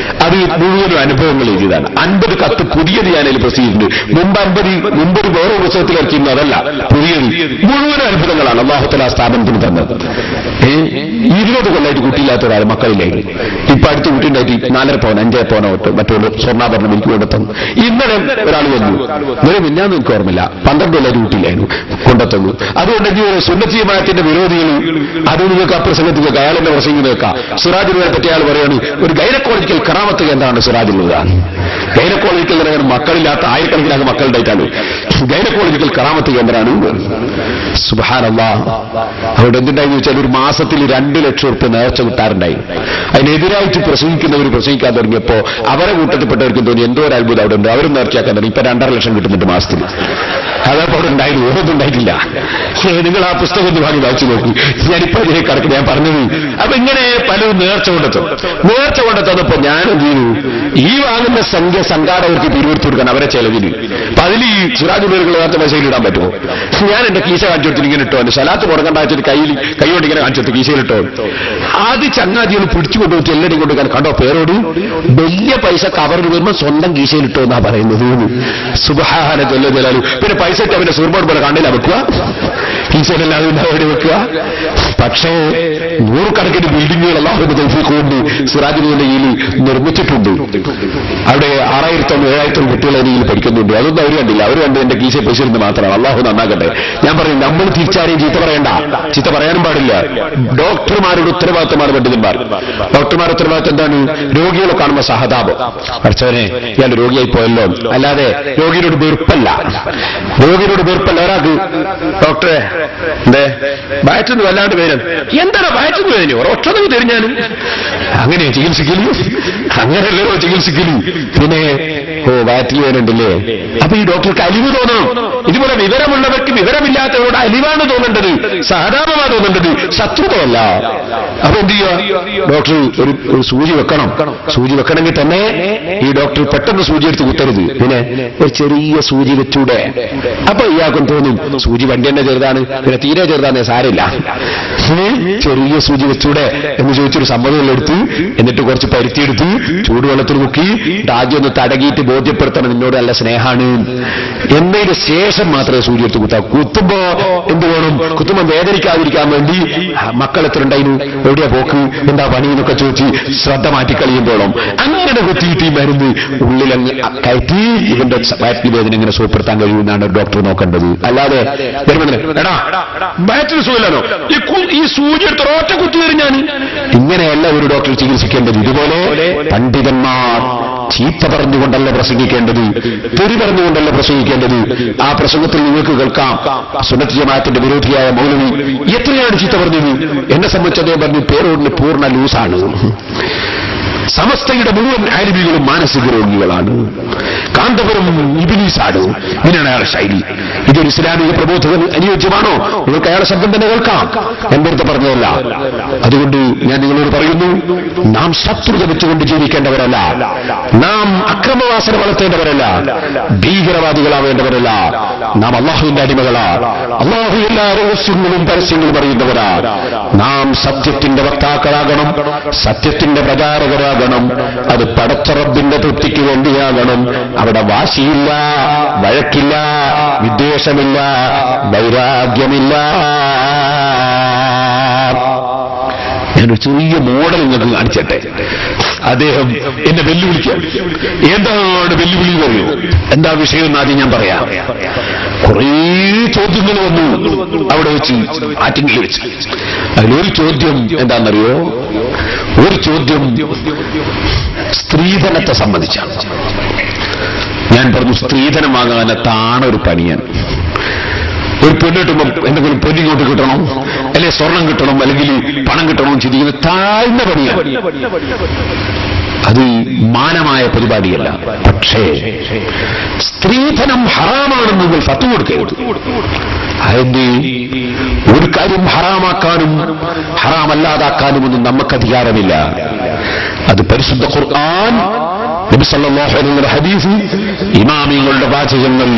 അത് മുഴുവനും അനുഭവങ്ങൾ എഴുതിയതാണ്. 50 കത്ത് പുതിയത് ഞാനതിൽ പ്രസിദ്ധീകരിച്ചിട്ടുണ്ട്. മുമ്പ് വേറെ പുസ്തകത്തിൽ ഇറക്കിയിരുന്നു. അതല്ല, പുതിയത് മുഴുവൻ അത്ഭുതങ്ങളാണ് അല്ലാഹു തആല സ്ഥാപനത്തിന് തന്നത്. 20 കൊല്ലമായിട്ട് കുട്ടിയില്ലാത്ത ഒരാൾ മക്കളില്ലായിരുന്നു. ഇപ്പൊ അടുത്ത് കുട്ടിയുണ്ടായിട്ട് 4.5 പവൻ 5 പവനോ മറ്റൊരു സ്വർണ്ണാഭരണം എനിക്ക് കൊണ്ടെത്തുന്നു. ഇന്നലെ ഒരാൾ വന്നു. ഇന്നലെ മിന്നാന്ന് എനിക്ക് ഓർമ്മയില്ല. 12 കൊല്ലമായിട്ട് കുട്ടിയില്ലായിരുന്നു, കൊണ്ടെത്തുന്നു. അതുകൊണ്ട് സുന്നത്ത് ജമാഅത്തിന്റെ വിരോധികൾ അത് നിങ്ങൾക്ക് ആ പ്രസംഗത്തിൽ കേൾക്കാം. അയാളെന്നെ പ്രസംഗം കേൾക്കാം. സിറാജുലിനെ പറ്റി അയാൾ പറയാണ് ഒരു ഗൈനക്കോളജിക്കൽ കറാമത്ത് കേന്ദ്രമാണ് സിറാജുൽ. ഗൈനക്കോളജിക്കൽ മക്കളില്ലാത്ത ആയിരക്കണക്കിനാണ് മക്കളുണ്ടായിട്ടാണ്. ഗൈനക്കോളജിക്കൽ കറാമത്ത് കേന്ദ്രമാണ്. സുബ്ഹാനല്ലാഹ്. അവിടെ എന്തുണ്ടായെന്ന് വെച്ചാൽ ഒരു മാസത്തിൽ 2 ലക്ഷം റുപ്യ നേർച്ച കിട്ടാറുണ്ടായി. അതിനെതിരായിട്ട് പ്രസംഗിക്കുന്നവർ പ്രസംഗിക്കാൻ തുടങ്ങിയപ്പോ അവരെ കൂട്ടത്തിൽപ്പെട്ടവർക്കും തോന്നി എന്തോ ഒരു അത്ഭുതം അവിടെ ഉണ്ട്. അവരും നേർച്ചയാക്കാൻ തുടങ്ങി. ഇപ്പൊ 2.5 ലക്ഷം കിട്ടുന്നുണ്ട് മാസത്തിൽ. അതപ്പോൾ അവിടെ ഉണ്ടായിരുന്നു. ഓരോന്നും ഉണ്ടായിട്ടില്ല. നിങ്ങൾ ആ പുസ്തകം ഒന്ന് വാങ്ങി വായിച്ചു നോക്കൂ. ഞാനിപ്പോ ഇതിലേക്ക് കടക്കുന്നു. ഞാൻ പറഞ്ഞത് അപ്പൊ ഇങ്ങനെ പലരും നേർച്ച കൊണ്ടെത്തന്നപ്പോ ഞാൻ എന്ത് ചെയ്തു? ഈ വാങ്ങുന്ന സംഘാടകർക്ക് പിരിവെടുത്ത് കൊടുക്കാൻ അവരെ ചെലവിന്. അപ്പൊ അതിൽ ഈ സിറാജുൽ നേർച്ച പൈസയിൽ ഇടാൻ പറ്റുമോ? ഞാൻ എന്റെ കീശ കാണിച്ചു കൊടുത്തിട്ട് ഇങ്ങനെ ഇട്ടോ. എന്റെ സലാത്ത് കൊടുക്കണ്ട വെച്ചിട്ട് കൈകൊണ്ട് ഇങ്ങനെ കാണിച്ചു കൊടുത്തു, കീശയിലിട്ടോ. അത് ചങ്ങാതികൾ പിടിച്ചുകൊണ്ടുപോയിട്ട് എല്ലാവരും കൊണ്ട് കണ്ടോ പേരോട് വലിയ പൈസ കവറിൽ വരുമ്പോൾ സ്വന്തം കീശയിലിട്ടോ എന്നാ പറയുന്നത്. സുബ്ഹാന ജല്ല ജലാലു. പിന്നെ പൈസ പൈസ ഇട്ട് അവന്റെ സൂർബോർഡ് പോലെ കണ്ടില്ല വെക്കുക, കീശയിലല്ലാതെ എവിടെ വെക്കുക. പക്ഷേ നൂറുകണക്കിന് ബിൽഡിങ്ങുകൾ അല്ലാഹുവിന്റെ തൗഫീഖ് കൊണ്ട് സിറാജുൽ കീഴിൽ നിർമ്മിച്ചിട്ടുണ്ട്. അവിടെ 6000-7000 കുട്ടികൾ അതിൽ പഠിക്കുന്നുണ്ട്. അതൊന്നും അവർ കണ്ടില്ല. അവർ കണ്ട് എന്റെ കീശ പൈസ ഇരുന്ന് മാത്രമാണ്. അള്ളാഹു നന്നാക്കട്ടെ. ഞാൻ പറയും, നമ്മൾ തിരിച്ചാരെയും ചീത്ത പറയണ്ട, ചീത്ത പറയാനും പാടില്ല. ഡോക്ടർമാരുടെ ഉത്തരവാദിത്തമാണ് പണ്ഡിതന്മാർ. ഡോക്ടർമാരുടെ ഉത്തരവാദിത്തം എന്താണ്? രോഗികളെ കാണുമ്പോൾ സഹതാപം. പഠിച്ചവനെ ഇയാൾ രോഗിയായി പോയല്ലോ, അല്ലാതെ രോഗിയോട് വെറുപ്പല്ല. രോഗിയോട് വെറുപ്പല്ല. ഒരാൾക്ക് ഡോക്ടറെ എന്തേ വയറ്റുന്നു വല്ലാണ്ട് വേദന, എന്താണ് വയറ്റുന്നു വേദന, ഒരൊറ്റത് തിരിഞ്ഞാലും അങ്ങനെ ചികിത്സിക്കലു, അങ്ങനെയല്ലോ ചികിത്സിക്കലു. പിന്നെ വയറ്റിൽ വേദനയുണ്ടല്ലേ, അപ്പൊ ഈ ഡോക്ടർക്ക് അലിവ് തോന്നണം. ഇതുപോലെ വിവരമുള്ളവർക്ക് വിവരമില്ലാത്തവരോട് അലിവാണ് തോന്നേണ്ടത്, സഹതാപമാണ് തോന്നേണ്ടത്, ശത്രുതയല്ല. അപ്പൊ എന്ത് ചെയ്യുക? ഡോക്ടർ ഒരു സൂചി വെക്കണം. സൂചി വെക്കണമെങ്കിൽ തന്നെ ഈ ഡോക്ടർ പെട്ടെന്ന് സൂചി എടുത്ത് കുത്തരുത്. പിന്നെ ഒരു ചെറിയ സൂചി വെച്ചൂടെ? അപ്പൊ ഇയാൾക്കും തോന്നും സൂചി വണ്ടി തന്നെ ചെറുതാണ്, പിന്നെ തീരെ ചെറുതാന്നേ സാരില്ല, ചെറിയ സൂചി വെച്ചൂടെ എന്ന് ചോദിച്ചൊരു സമ്മതമെടുത്ത്, എന്നിട്ട് കുറച്ച് പരുത്തിയെടുത്ത് ചൂടുവെള്ളത്തിൽ മുക്കി ആദ്യം ഒന്ന് തടകിയിട്ട് ബോധ്യപ്പെടുത്തണം നിന്നോട് നല്ല സ്നേഹാണ് എന്നതിന് ശേഷം മാത്രമേ സൂചി എടുത്ത് കുത്താം. കുത്തുമ്പോ എന്ത് വേണം? കുത്തുമ്പോ വേദനിക്കാതിരിക്കാൻ വേണ്ടി മക്കൾ എത്ര ഉണ്ടായിരുന്നു, എവിടെയാ പോക്ക്, എന്താ പണി എന്നൊക്കെ ചോദിച്ച് ശ്രദ്ധ മാറ്റിക്കളിയുമ്പോഴും അങ്ങനെ കുത്തിയിട്ട് ഈ മരുന്ന് ഉള്ളിലങ്ങ് കയറ്റി ഇവന്റെ വയറ്റിൽ വേദന എങ്ങനെ സുഖപ്പെടുത്താൻ കഴിയുമെന്നാണ് ഡോക്ടർ നോക്കേണ്ടത്. അല്ലാതെ എടാ വയറ്റിന് സുഖമില്ലാനോ, ഈ സൂചി എടുത്ത് ഒറ്റ കുത്തി ഞാൻ, ഇങ്ങനെയല്ല ഒരു ഡോക്ടർ ചികിത്സിക്കേണ്ടത്. ഇതുപോലെ പണ്ഡിതന്മാർ ചീത്ത പറഞ്ഞുകൊണ്ടല്ല പ്രസംഗിക്കേണ്ടത്, തെറി പറഞ്ഞുകൊണ്ടല്ല പ്രസംഗിക്കേണ്ടത്. ആ പ്രസംഗത്തിൽ നിങ്ങൾക്ക് കേൾക്കാം, സുന്നത്ത് ജമാഅത്തിന്റെ വിരോധിയായ മൗലവി എത്രയാണ് ചീത്ത പറഞ്ഞത്. എന്നെ സംബന്ധിച്ച് അദ്ദേഹം പറഞ്ഞു, പേരോടിന് പൂർണ്ണ ലൂസാണ്. സമസ്തയുടെ മുഴുവൻ ആലിമികളും മാനസിക രോഗികളാണ്, കാന്തപുരം ഇബ്ലീസാണ്. ഇങ്ങനെയാണ് അയാളുടെ ശൈലി. ഇതൊരു ഇസ്ലാമിക പ്രബോധകൻ അനുയോജ്യമാണോ? നിങ്ങൾക്ക് അയാളുടെ ശബ്ദം തന്നെ കേൾക്കാം, എന്തെടുത്ത് പറഞ്ഞതല്ല. അതുകൊണ്ട് ഞാൻ നിങ്ങളോട് പറയുന്നു, നാം ശത്രുത വെച്ചുകൊണ്ട് ജീവിക്കേണ്ടവരല്ല, നാം അക്രമവാസന വളർത്തേണ്ടവരല്ല, ഭീകരവാദികളാവേണ്ടവരല്ല. നാം അള്ളാഹുവിന്റെ അടിമകളാ. അള്ളാഹു എല്ലാ രഹസ്യങ്ങളും പരസ്യങ്ങളും അറിയുന്നവരാ. നാം സത്യത്തിന്റെ വക്താക്കളാകണം, സത്യത്തിന്റെ പ്രചാരകരാകണം. അത് പടച്ച റബ്ബിന്റെ തൃപ്തിക്ക് വേണ്ടിയാകണം. അവിടെ വാശിയില്ല, വഴക്കില്ല, വിദ്വേഷമില്ല, വൈരാഗ്യമില്ല. ഞാനൊരു ചെറിയ മോഡൽ നിങ്ങൾക്ക് കാണിച്ചട്ടെ. അദ്ദേഹം എന്നെ വെല്ലുവിളിക്കാം. എന്താണ് വെല്ലുവിളി പറയൂ? എന്താ വിഷയം എന്ന് ആദ്യം ഞാൻ പറയാം. കുറേ ചോദ്യങ്ങൾ വന്നു അവിടെ വെച്ച്, ആറ്റിങ്ങിൽ വെച്ച്. അതിലൊരു ചോദ്യം എന്താണെന്നറിയോ? ഒരു ചോദ്യം സ്ത്രീധനത്തെ സംബന്ധിച്ചാണ്. ഞാൻ പറഞ്ഞു, സ്ത്രീധനം വാങ്ങാൻ താണൊരു പണിയാണ്. ഒരു പെണ്ണ് കിട്ടുമ്പോൾ എന്തെങ്കിലും പൊന്നിങ്ങോട്ട് കിട്ടണം, അല്ലെങ്കിൽ സ്വർണം കിട്ടണം, അല്ലെങ്കിൽ പണം കിട്ടണം ചിന്തിക്കുന്ന താഴ്ന്ന പണിയാണ്. അത് മാനമായ പരിപാടിയല്ല. പക്ഷേ സ്ത്രീധനം ഹറാമാണെന്ന് നിങ്ങൾ ഫത്വ കൊടുക്കരുത്. അതിന്റെ ഒരു കാര്യം ഹറാമാക്കാനും ഹറാമല്ലാതാക്കാനുമൊന്നും നമുക്ക് അധികാരമില്ല. അത് പരിശുദ്ധ ഖുർആൻ, നബി സല്ലല്ലാഹു അലൈഹി വസല്ലം ഹദീസ്, ഇമാമിങ്ങളുടെ വാചകങ്ങൾ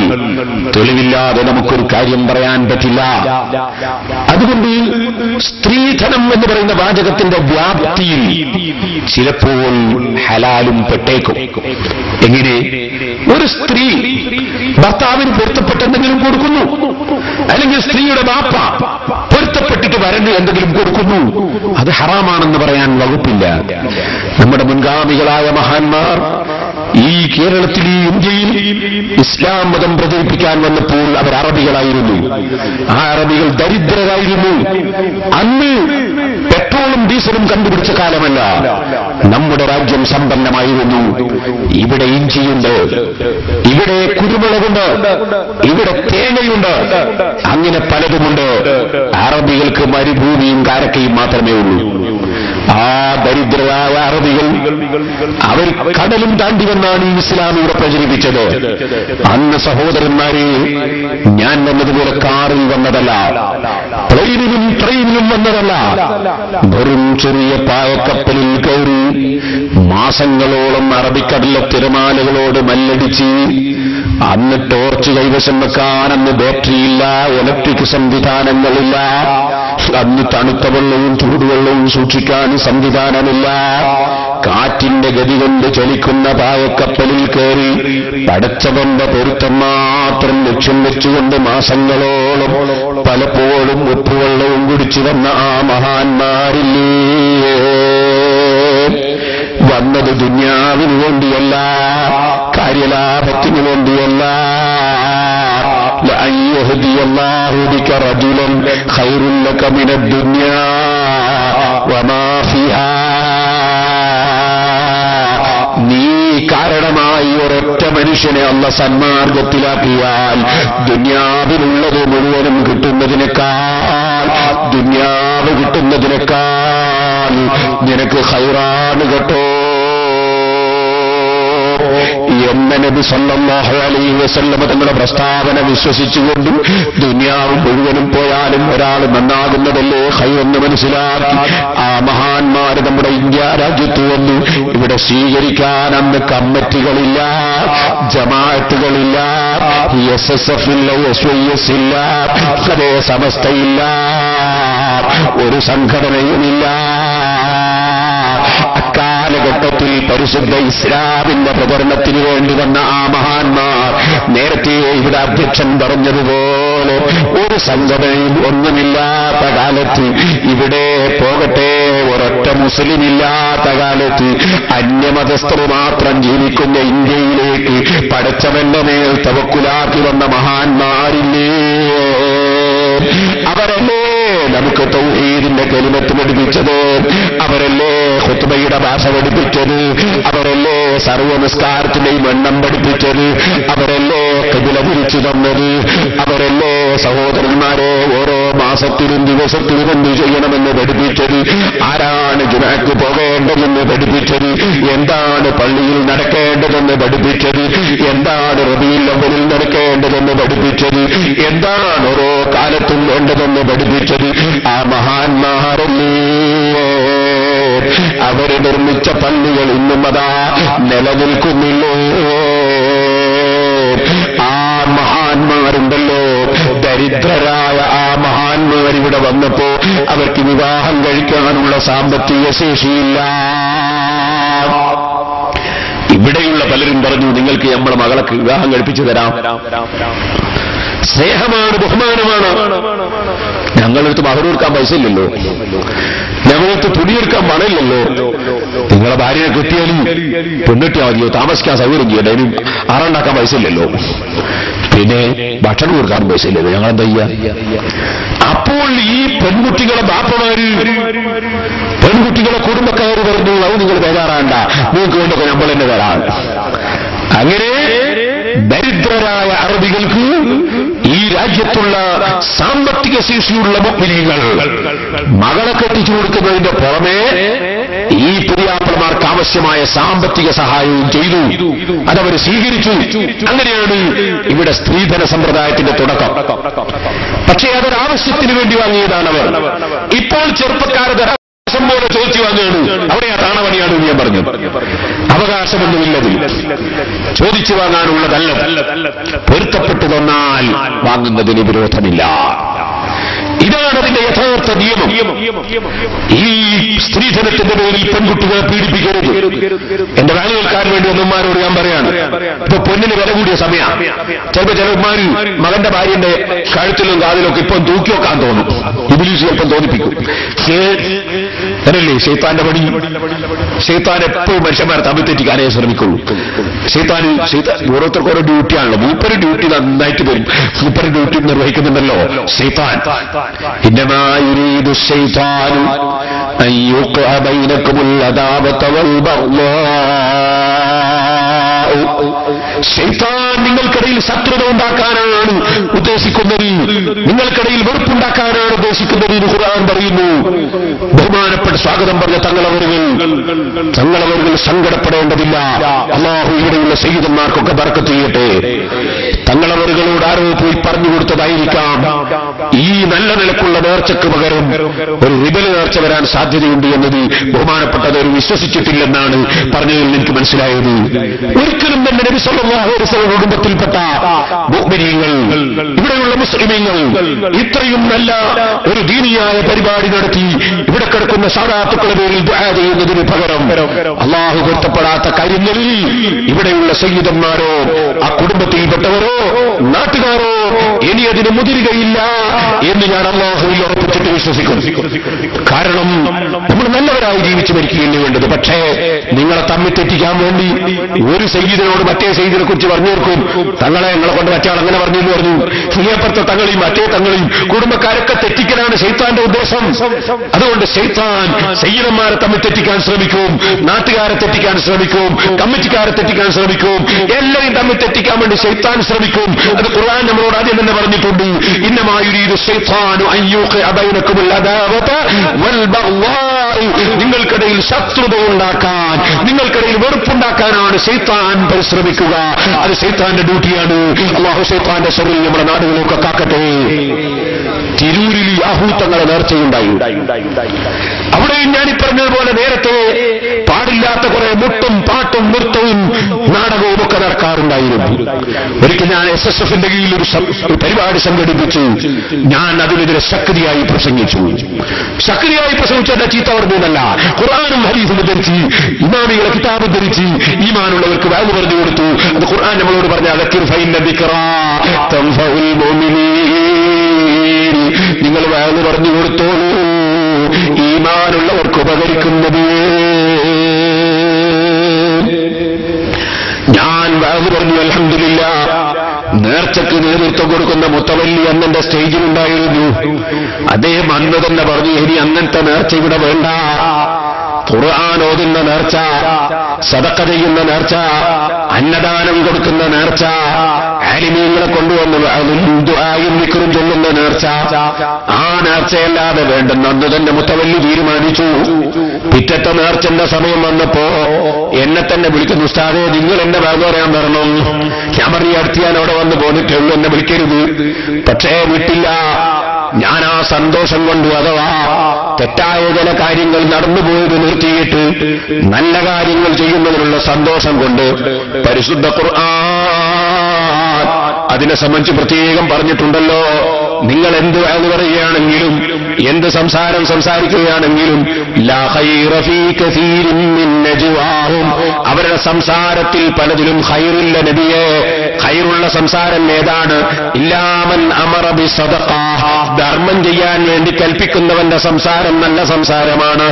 തെളിവില്ലാതെ നമുക്കൊരു കാര്യം പറയാൻ പറ്റില്ല. അതുകൊണ്ട് സ്ത്രീധനം എന്ന് പറയുന്ന വാചകത്തിന്റെ വ്യാപ്തിയിൽ ചിലപ്പോൾ ഹലാലും പെട്ടേക്കും. എങ്ങനെ? ഒരു സ്ത്രീ ഭർത്താവിന് പൊരുത്തപ്പെട്ട് എന്തെങ്കിലും കൊടുക്കുന്നു, അല്ലെങ്കിൽ സ്ത്രീയുടെ ബാപ്പ പൊരുത്തപ്പെട്ടിട്ട് വരന് എന്തെങ്കിലും കൊടുക്കുന്നു, അത് ഹറാമാണെന്ന് പറയാൻ വകുപ്പില്ല. നമ്മുടെ മുൻഗാമികളായ മഹാന്മാർ ഈ കേരളത്തിൽ, ഈ ഇന്ത്യയിൽ ഇസ്ലാം മതം പ്രചരിപ്പിക്കാൻ വന്നപ്പോൾ അവർ അറബികളായിരുന്നു. ആ അറബികൾ ദരിദ്രരായിരുന്നു. അന്ന് പെട്രോളും ഡീസലും കണ്ടുപിടിച്ച കാലമല്ല. നമ്മുടെ രാജ്യം സമ്പന്നമായിരുന്നു. ഇവിടെ ഇഞ്ചിയുണ്ട്, ഇവിടെ കുരുമുളകുണ്ട്, ഇവിടെ തേങ്ങയുണ്ട്, അങ്ങനെ പലതുമുണ്ട്. അറബികൾക്ക് മരുഭൂമിയും കാരക്കയും മാത്രമേ ഉള്ളൂ. ആ ദരിദ്രരായ അറബികൾ അവർ കടലും താണ്ടി വന്നാണ് ഈ ഇസ്ലാം ഇവിടെ പ്രചരിപ്പിച്ചത്. അന്ന് സഹോദരന്മാരെ, ഞാൻ വന്നതുപോലെ കാറിൽ വന്നതല്ല, പ്ലെയിനിലും ട്രെയിനിലും വന്നതല്ല. വെറും ചെറിയ പായക്കപ്പലിൽ കയറി മാസങ്ങളോളം അറബിക്കടലിലെ തിരമാലകളോട് മല്ലടിച്ച്, അന്ന് ടോർച്ച് കൈവശം വെക്കാൻ അന്ന് ബാറ്ററിയില്ല, ഇലക്ട്രിക് സംവിധാനങ്ങളില്ല, അന്ന് തണുത്ത വെള്ളവും ചൂടുവെള്ളവും സൂക്ഷിക്കാൻ സംവിധാനമില്ല, കാറ്റിന്റെ ഗതി കൊണ്ട് ചലിക്കുന്ന പായക്കപ്പലിൽ കയറി പടച്ചവന്റെ പൊരുത്തം മാത്രം ലക്ഷ്യം വെച്ചുകൊണ്ട് മാസങ്ങളോളം പലപ്പോഴും ഉപ്പുവെള്ളവും കുടിച്ചു വന്ന ആ മഹാന്മാരില്ലേ, വന്നത് ദുന്യാവിനു വേണ്ടിയല്ല, കാര്യലാഭത്തിനു വേണ്ടിയല്ല. ലഅൻ യഹ്ദിയല്ലാഹു ബിക റജുലൻ ഖൈറുൻ ലക മിനദ് ദുനിയാ വമാ ഫിഹാ. നീ കാരണമായി ഒരൊറ്റ മനുഷ്യനെ അല്ലാഹു സന്മാർഗത്തിലാക്കിയാൽ ദുനിയാവിലുള്ളത് മുഴുവനും കിട്ടുന്നതിനേക്കാൾ, ദുനിയാവ് കിട്ടുന്നതിനേക്കാൾ നിനക്ക് ഖൈറാണ് കേട്ടോ എന്ന നബി സല്ലല്ലാഹു അലൈഹി വസല്ലം തങ്ങളുടെ പ്രസ്താവന വിശ്വസിച്ചുകൊണ്ട് ദുനിയാവ് മുഴുവനും പോയാലും ഒരാൾ നന്നാകുന്നതല്ലേ ഖൈറെന്ന് മനസ്സിലാക്കി ആ മഹാന്മാര് നമ്മുടെ ഇന്ത്യ രാജ്യത്ത് വന്നു. ഇവിടെ സ്വീകരിക്കാൻ അന്ന് കമ്മിറ്റികളില്ല, ജമാഅത്തുകളില്ല, SSF ഇല്ല, SYS ഇല്ല, അതേ സമസ്തയില്ല, ഒരു സംഘടനയുമില്ല. അക്കാലഘട്ടത്തിൽ പരിശുദ്ധ ഇസ്ലാമിന്റെ പ്രചരണത്തിന് വേണ്ടി വന്ന ആ മഹാന്മാർ നേരത്തെ ഇവിടെ അധ്യക്ഷൻ പറഞ്ഞതുപോലെ ഒരു സംഘടനയും ഒന്നുമില്ലാത്ത കാലത്ത്, ഇവിടെ പോകട്ടെ ഒരൊറ്റ മുസ്ലിമില്ലാത്ത കാലത്ത്, അന്യമതസ്ഥർ മാത്രം ജീവിക്കുന്ന ഇന്ത്യയിലേക്ക് പടച്ചവന്റെ മേൽ തവക്കുലാക്കി വന്ന മഹാന്മാരില്ലേ, അവരല്ലേ നമുക്ക് തൗഹീദിന്റെ കലിമത്ത് പഠിപ്പിച്ചത്, അവരല്ലേ ഖുത്ബയുടെ ഭാഷ പഠിപ്പിച്ചത്, അവരല്ലേ സർവ്വ നിസ്കാരത്തിന്റെയും എണ്ണം പഠിപ്പിച്ചത്, അവരല്ലേ ഖിബ്ല തിരിച്ചു തന്നത്, അവരല്ലേ സഹോദരന്മാരെ ഓരോ മാസത്തിലും ദിവസത്തിലും എന്ത് ചെയ്യണമെന്ന് പഠിപ്പിച്ചത്, ആരാണ് ജുമഅക്ക് പോകേണ്ടതെന്ന് പഠിപ്പിച്ചത്, എന്താണ് പള്ളിയിൽ നടക്കേണ്ടതെന്ന് പഠിപ്പിച്ചത്, എന്താണ് റബീഉൽ അവ്വലിൽ നടക്കേണ്ടതെന്ന് പഠിപ്പിച്ചത്, എന്താണ് ഓരോ കാലത്തും വേണ്ടതെന്ന് പഠിപ്പിച്ചത് ആ മഹാന്മാരല്ലേ. അവര് നിർമ്മിച്ച പള്ളികൾ ഇന്നും അതാ നിലനിൽക്കുന്നില്ലോ. ആ മഹാന്മാരുണ്ടല്ലോ, ദരിദ്രരായ ആ മഹാന്മാർ ഇവിടെ വന്നപ്പോ അവർക്ക് വിവാഹം കഴിക്കാനുള്ള സാമ്പത്തിക ശേഷിയില്ല. ഇവിടെയുള്ള പലരും പറഞ്ഞു, നിങ്ങൾക്ക് നമ്മളെ മകളൊക്കെ വിവാഹം കഴിപ്പിച്ചു തരാം, സ്നേഹമാണ്, ബഹുമാനമാണ്. ഞങ്ങളടുത്ത് മഹറൂർക്കാൻ പൈസ ഇല്ലല്ലോ, ഞങ്ങളടുത്ത് തുണിയെടുക്കാൻ പണമില്ലല്ലോ. നിങ്ങളെ ഭാര്യയെ കിട്ടിയാലും പെണ്ണിട്ടിയാൽ മതിയോ, താമസിക്കാൻ സൗകര്യം ചെയ്യണ്ടേനും ആറുണ്ടാക്കാൻ പൈസ ഇല്ലല്ലോ, പിന്നെ ഭക്ഷണം കൊടുക്കാൻ പൈസ ഇല്ലല്ലോ, ഞങ്ങളെന്താ ചെയ്യാ? അപ്പോൾ ഈ പെൺകുട്ടികളെ ബാപ്പമാര്, പെൺകുട്ടികളെ കുടുംബക്കാര് പറഞ്ഞു, അത് നിങ്ങൾ ബേജാറാണ്ട, നിങ്ങൾക്ക് വേണ്ടൊക്കെ നമ്മൾ തന്നെ തരാം. അങ്ങനെ ദരിദ്രരായ അറബികൾക്ക് ഈ രാജ്യത്തുള്ള സാമ്പത്തിക ശേഷിയുള്ള മുഅ്മിനീങ്ങൾ മകളെ കെട്ടിച്ചു കൊടുക്കുന്നതിന്റെ പുറമെ ഈ പുതിയാപ്പന്മാർക്ക് ആവശ്യമായ സാമ്പത്തിക സഹായവും ചെയ്തു, അതവർ സ്വീകരിച്ചു. അങ്ങനെയാണ് ഇവിടെ സ്ത്രീധന സമ്പ്രദായത്തിന്റെ തുടക്കം. പക്ഷേ അതൊരാവശ്യത്തിന് വേണ്ടി വാങ്ങിയതാണവർ. ഇപ്പോൾ ചെറുപ്പക്കാരുടെ അവകാശം പോലെ ചോദിച്ചു വാങ്ങുകയാണ്. അവിടെ ആ താണവണിയാണ് ഞാൻ പറഞ്ഞു. അവകാശമൊന്നുമില്ലതിൽ, ചോദിച്ചു വാങ്ങാനുള്ളതല്ല. പൊരുത്തപ്പെട്ടു തന്നാൽ വാങ്ങുന്നതിന് വിരോധമില്ല. ഇതാണ് അതിന്റെ യഥാർത്ഥ നിയമം. ഈ സ്ത്രീധനത്തിന്റെ പേരിൽ പെൺകുട്ടികളെ പീഡിപ്പിക്കരുത്. എന്റെ വേല കേൾക്കാൻ വേണ്ടി ഒന്നുമാരോട് ഞാൻ പറയാണ്, ഇപ്പൊ പൊന്നിന് വില കൂടിയ സമയം. ചിലപ്പോ ചിലന്മാര് മകന്റെ ഭാര്യന്റെ കഴുത്തിലും കാതിലൊക്കെ ഇപ്പം തൂക്കി വെക്കാൻ തോന്നും. ഇബ്ലീസ് ചിലപ്പം തോന്നിപ്പിക്കും. അങ്ങനല്ലേ ശൈത്താന്റെ പണി? ശൈത്താൻ എപ്പോഴും മനുഷ്യന്മാരെ തമ്മിൽ തെറ്റിക്കാനേ ശ്രമിക്കുള്ളൂ. ശൈത്താൻ ഓരോരുത്തർക്ക് ഓരോ ഡ്യൂട്ടിയാണല്ലോ. മൂപ്പര് ഡ്യൂട്ടി നന്നായിട്ട് വരും, മൂപ്പര് ഡ്യൂട്ടി നിർവഹിക്കുന്നുണ്ടല്ലോ ശൈത്താൻ. إنما يريد الشيطان أن يوقع بينكم العداوة والبغضاء. ശൈത്താൻ നിങ്ങൾക്കിടയിൽ ശത്രുത ഉണ്ടാക്കാനാണ് ഉദ്ദേശിക്കുന്നത്, നിങ്ങൾക്കിടയിൽ വെറുപ്പുണ്ടാക്കാനാണ് ഉദ്ദേശിക്കുന്നത് എന്ന് ഖുർആൻ പറയുന്നു. ബഹുമാനപ്പെട്ട സ്വാഗതം പറഞ്ഞ തങ്ങളവர்கள் സങ്കടപ്പെടേണ്ടതില്ല. അല്ലാഹു ഇവിടെയുള്ള സയ്യിദന്മാർക്കൊക്കെ ബർക്കത്ത് ചെയ്യട്ടെ. തങ്ങളവറുകളോട് ആരോ പോയി പറഞ്ഞു കൊടുത്തതായിരിക്കാം ഈ നല്ല നിലക്കുള്ള നേർച്ചയ്ക്ക് പകരം ഒരു റിബൽ നേർച്ച വരാൻ സാധ്യതയുണ്ട് എന്നത് ബഹുമാനപ്പെട്ടവർ വിശ്വസിച്ചിട്ടില്ലെന്നാണ് പറഞ്ഞതിൽ എനിക്ക് മനസ്സിലായത്. ഒരിക്കലും തന്നെ നബി സല്ലല്ലാഹു അലൈഹി വസല്ലം കുടുംബത്തിൽപ്പെട്ട മുഅ്മിനീങ്ങൾ, ഇവിടെയുള്ള മുസ്ലിമീങ്ങൾ ഇത്രയും നല്ല ഒരു ദീനിയായ പരിപാടി നടത്തി ഇവിടെ കിടക്കുന്ന സാദാത്തുക്കളുടെ പേരിൽ ദുആ ചെയ്യുന്നതിന് പകരം അല്ലാഹു പൊരുത്തപ്പെടാത്ത കാര്യങ്ങളിൽ ഇവിടെയുള്ള സയ്യിദന്മാരോ ആ കുടുംബത്തിൽപ്പെട്ടവരോ നാട്ടുകാരോ ഇനി അതിന് മുതിരുകയില്ല എന്ന് ഞാൻ അല്ലാഹുവിൽ ഉറപ്പിച്ചിട്ട് വിശ്വസിക്കുന്നു. കാരണം നമ്മൾ നല്ലവരായി ജീവിച്ചു മരിക്കുകയല്ലേ വേണ്ടത്. പക്ഷേ നിങ്ങളെ തമ്മിൽ തെറ്റിക്കാൻ വേണ്ടി ഒരു സയ്യിദിനോട് മറ്റേ സയ്യിദിനെ കുറിച്ച് പറഞ്ഞു കൊടുക്കും. തങ്ങളെ നിങ്ങളെ കൊണ്ട് മറ്റേ അങ്ങനെ പറഞ്ഞു എന്ന് പറഞ്ഞു. സ്നേഹപ്പുറത്തെ തങ്ങളെയും മറ്റേ തങ്ങളെയും കുടുംബക്കാരൊക്കെ തെറ്റിക്കലാണ് ശൈത്താന്റെ ഉദ്ദേശം. അതുകൊണ്ട് ശൈത്താൻ സയ്യിദന്മാരെ തമ്മിൽ തെറ്റിക്കാൻ ശ്രമിക്കും, നാട്ടുകാരെ തെറ്റിക്കാൻ ശ്രമിക്കും, കമ്മിറ്റിക്കാരെ തെറ്റിക്കാൻ ശ്രമിക്കും, എല്ലാവരും തമ്മിൽ തെറ്റിക്കാൻ വേണ്ടി ശൈത്താൻ ശ്രമിക്കും. അത് ഖുർആൻ നമ്മളോട് ആദ്യം തന്നെ പറഞ്ഞിട്ടുണ്ട്. ഇന്നമാ യുരീദു ശൈത്താനു അൻ യൂഖിഅ ബൈനകുമുൽ അദാവത വൽ ബഗ്ളാ, നിങ്ങൾക്കിടയിൽ ശത്രുത ഉണ്ടാക്കാൻ, നിങ്ങൾക്കിടയിൽ വെറുപ്പുണ്ടാക്കാനാണ് ശൈത്താൻ പരിശ്രമിക്കുക. അത് ശൈത്താന്റെ ഡ്യൂട്ടിയാണ്. അല്ലാഹു ശൈത്താന്റെ ശർറിൽ നമ്മുടെ നാടുകളൊക്കെ കാക്കട്ടെ. തിരൂരിൽ യാഹൂത്തങ്ങളെ നേർച്ചയുണ്ടായി. അവിടെയും ഞാനീ പറഞ്ഞതുപോലെ നേരത്തെ പാടില്ലാത്ത കുറെ മുട്ടും പാട്ടും നൃത്തവും നാടകവും ഒക്കെ നടക്കാറുണ്ടായിരുന്നു. ഒരിക്കൽ ഞാൻ SSFന്റെ കീഴിൽ ഒരു പരിപാടി സംഘടിപ്പിച്ചു. ഞാൻ അതിനെതിരെ ശക്തിയായി പ്രസംഗിച്ചു. ശക്തിയായി പ്രസംഗിച്ചല്ല, ചീത്ത പറഞ്ഞതല്ല. ഖുർആനും ഹദീസും ധരിച്ച്, ഇമാമികളെ കിതാബ് ധരിച്ച് ഈമാനുള്ളവർക്ക് വാല് പറഞ്ഞു കൊടുത്തു. അത് ഖുർആൻ നമ്മളോട് പറഞ്ഞ ദക്കിർ ഫഇന്ന ദിക്റാ തൻഫഉൽ മുഅ്മിനീൻ, നിങ്ങൾ വാല് പറഞ്ഞു കൊടുത്തോളൂ, ഈമാനുള്ളവർക്ക് ഉപകരിക്കുന്നത്. ഞാൻ വാല് പറഞ്ഞു. അൽഹംദുലില്ലാഹ്, നേർച്ചയ്ക്ക് നേതൃത്വം കൊടുക്കുന്ന മുത്തവല്ലി അന്നെന്റെ സ്റ്റേജിലുണ്ടായിരുന്നു. അദ്ദേഹം അന്ന് തന്നെ പറഞ്ഞു, ഇനി അങ്ങനത്തെ നേർച്ച ഇവിടെ വേണ്ട. ഖുർആൻ ഓതുന്ന നേർച്ച, സദഖ ചെയ്യുന്ന നേർച്ച, അന്നദാനം കൊടുക്കുന്ന നേർച്ച, ആലിമീങ്ങളെ കൊണ്ടുവന്ന് ദുആയും ദിക്റും ചൊല്ലുന്ന നേർച്ച, ആ നേർച്ചയല്ലാതെ വേണ്ടെന്ന് അന്ന് തന്നെ മുത്തവല്ലി തീരുമാനിച്ചു. പിറ്റത്തെ നേർച്ചന്റെ സമയം വന്നപ്പോ എന്നെ തന്നെ വിളിക്കുന്നു, ഉസ്താദേ നിങ്ങൾ എന്നെ ഭാഗം പറയാൻ വരണം. ഞാൻ പറഞ്ഞു, അടുത്ത് ഞാൻ അവിടെ വന്ന് പോന്നിട്ടേ ഉള്ളൂ, എന്നെ വിളിക്കരുത്. പക്ഷേ വിട്ടില്ല. ഞാൻ ആ സന്തോഷം കൊണ്ട്, അഥവാ തെറ്റായ ചില കാര്യങ്ങൾ നടന്നുപോയത് നിർത്തിയിട്ട് നല്ല കാര്യങ്ങൾ ചെയ്യുന്നതിനുള്ള സന്തോഷം കൊണ്ട് പരിശുദ്ധ ഖുർആൻ അതിനെ സംബന്ധിച്ച് പ്രത്യേകം പറഞ്ഞിട്ടുണ്ടല്ലോ. നിങ്ങൾ എന്ത് എന്ന് പറയുകയാണെങ്കിലും, എന്ത് സംസാരം സംസാരിക്കുകയാണെങ്കിലും, ലാ ഖൈറ ഫീ കസീരിൻ മിൻ നജ്വാഹും, അവരുടെ സംസാരത്തിൽ പലതിലും ഖൈറില്ല നബിയെ. ഖൈറുള്ള സംസാരം ഏതാണ്? ഇല്ലാ മൻ അമറ ബിസദഖ, ധർമ്മം ചെയ്യാൻ വേണ്ടി കൽപ്പിക്കുന്നവന്റെ സംസാരം നല്ല സംസാരമാണ്.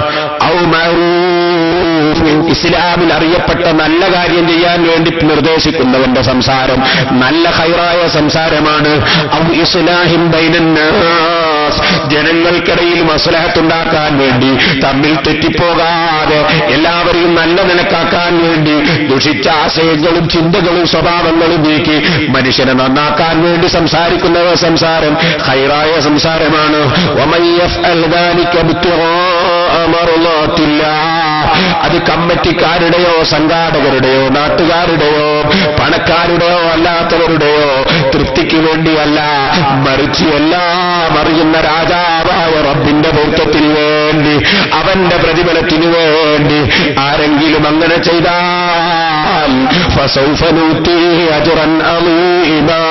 ഔ മഅറൂഫ്, ഇസ്ലാമിൽ അറിയപ്പെട്ട നല്ല കാര്യം ചെയ്യാൻ വേണ്ടി നിർദ്ദേശിക്കുന്നവന്റെ സംസാരം നല്ല ഖൈറായ സംസാരമാണ്. ഔ ഇസ്ലാഹിൻ ബൈനന്നാസ്, ജനങ്ങൾക്കിടയിൽ മസ്ലഹത്തുണ്ടാക്കാൻ വേണ്ടി, തമ്മിൽ തെറ്റിപ്പോകാതെ എല്ലാവരെയും നല്ല നിലക്കാക്കാൻ വേണ്ടി ദുഷിച്ച ആശയങ്ങളും ചിന്തകളും സ്വഭാവങ്ങളും നീക്കി മനുഷ്യനെ നന്നാക്കാൻ വേണ്ടി സംസാരിക്കുന്ന സംസാരം ഖൈറായ സംസാരമാണ്. വമൻ യഫ്അൽ ദാലിക ബിത്തിഗാഅ മർളാത്തില്ലാഹ്, അത് കമ്മിറ്റിക്കാരുടെയോ സംഘാടകരുടെയോ നാട്ടുകാരുടെയോ പണക്കാരുടെയോ അല്ലാത്തവരുടെയോ തൃപ്തിക്ക് വേണ്ടിയല്ല, മറിച്ച് എല്ലാം അറിയുന്ന രാജാവായ റബ്ബിന്റെ പൊരുത്തത്തിന് വേണ്ടി, അവന്റെ പ്രതിഫലത്തിനു വേണ്ടി ആരെങ്കിലും അങ്ങനെ ചെയ്താൽ ഫസൗഫ നൂതീഹി അജ്റൻ അളീമാ,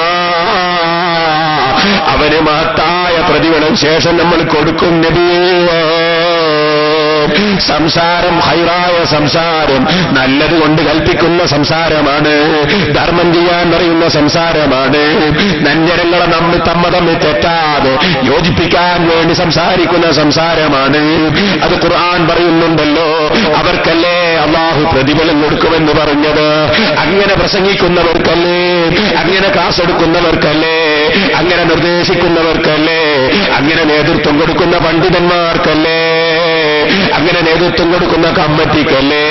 അവന് മഹത്തായ പ്രതിഫലം ശേഷം നമ്മൾ കൊടുക്കും നബിയേ. സംസാരം ഖൈറായ സംസാരം, നല്ലതുകൊണ്ട് കൽപ്പിക്കുന്ന സംസാരമാണ്, ധർമ്മം ചെയ്യാൻ പറയുന്ന സംസാരമാണ്, നന്യരങ്ങളെ തമ്മിൽ തെറ്റാതെ യോജിപ്പിക്കാൻ വേണ്ടി സംസാരിക്കുന്ന സംസാരമാണ്. അത് ഖുർആൻ പറയുന്നുണ്ടല്ലോ, അവർക്കല്ലേ അല്ലാഹു പ്രതിഫലം കൊടുക്കുമെന്ന് പറഞ്ഞത്. അങ്ങനെ പ്രസംഗിക്കുന്നവർക്കല്ലേ, അങ്ങനെ ക്ലാസ് എടുക്കുന്നവർക്കല്ലേ, അങ്ങനെ നിർദ്ദേശിക്കുന്നവർക്കല്ലേ, അങ്ങനെ നേതൃത്വം കൊടുക്കുന്ന പണ്ഡിതന്മാർക്കല്ലേ, അങ്ങനെ നേതൃത്വം കൊടുക്കുന്ന കമ്മിറ്റിക്കല്ലേ,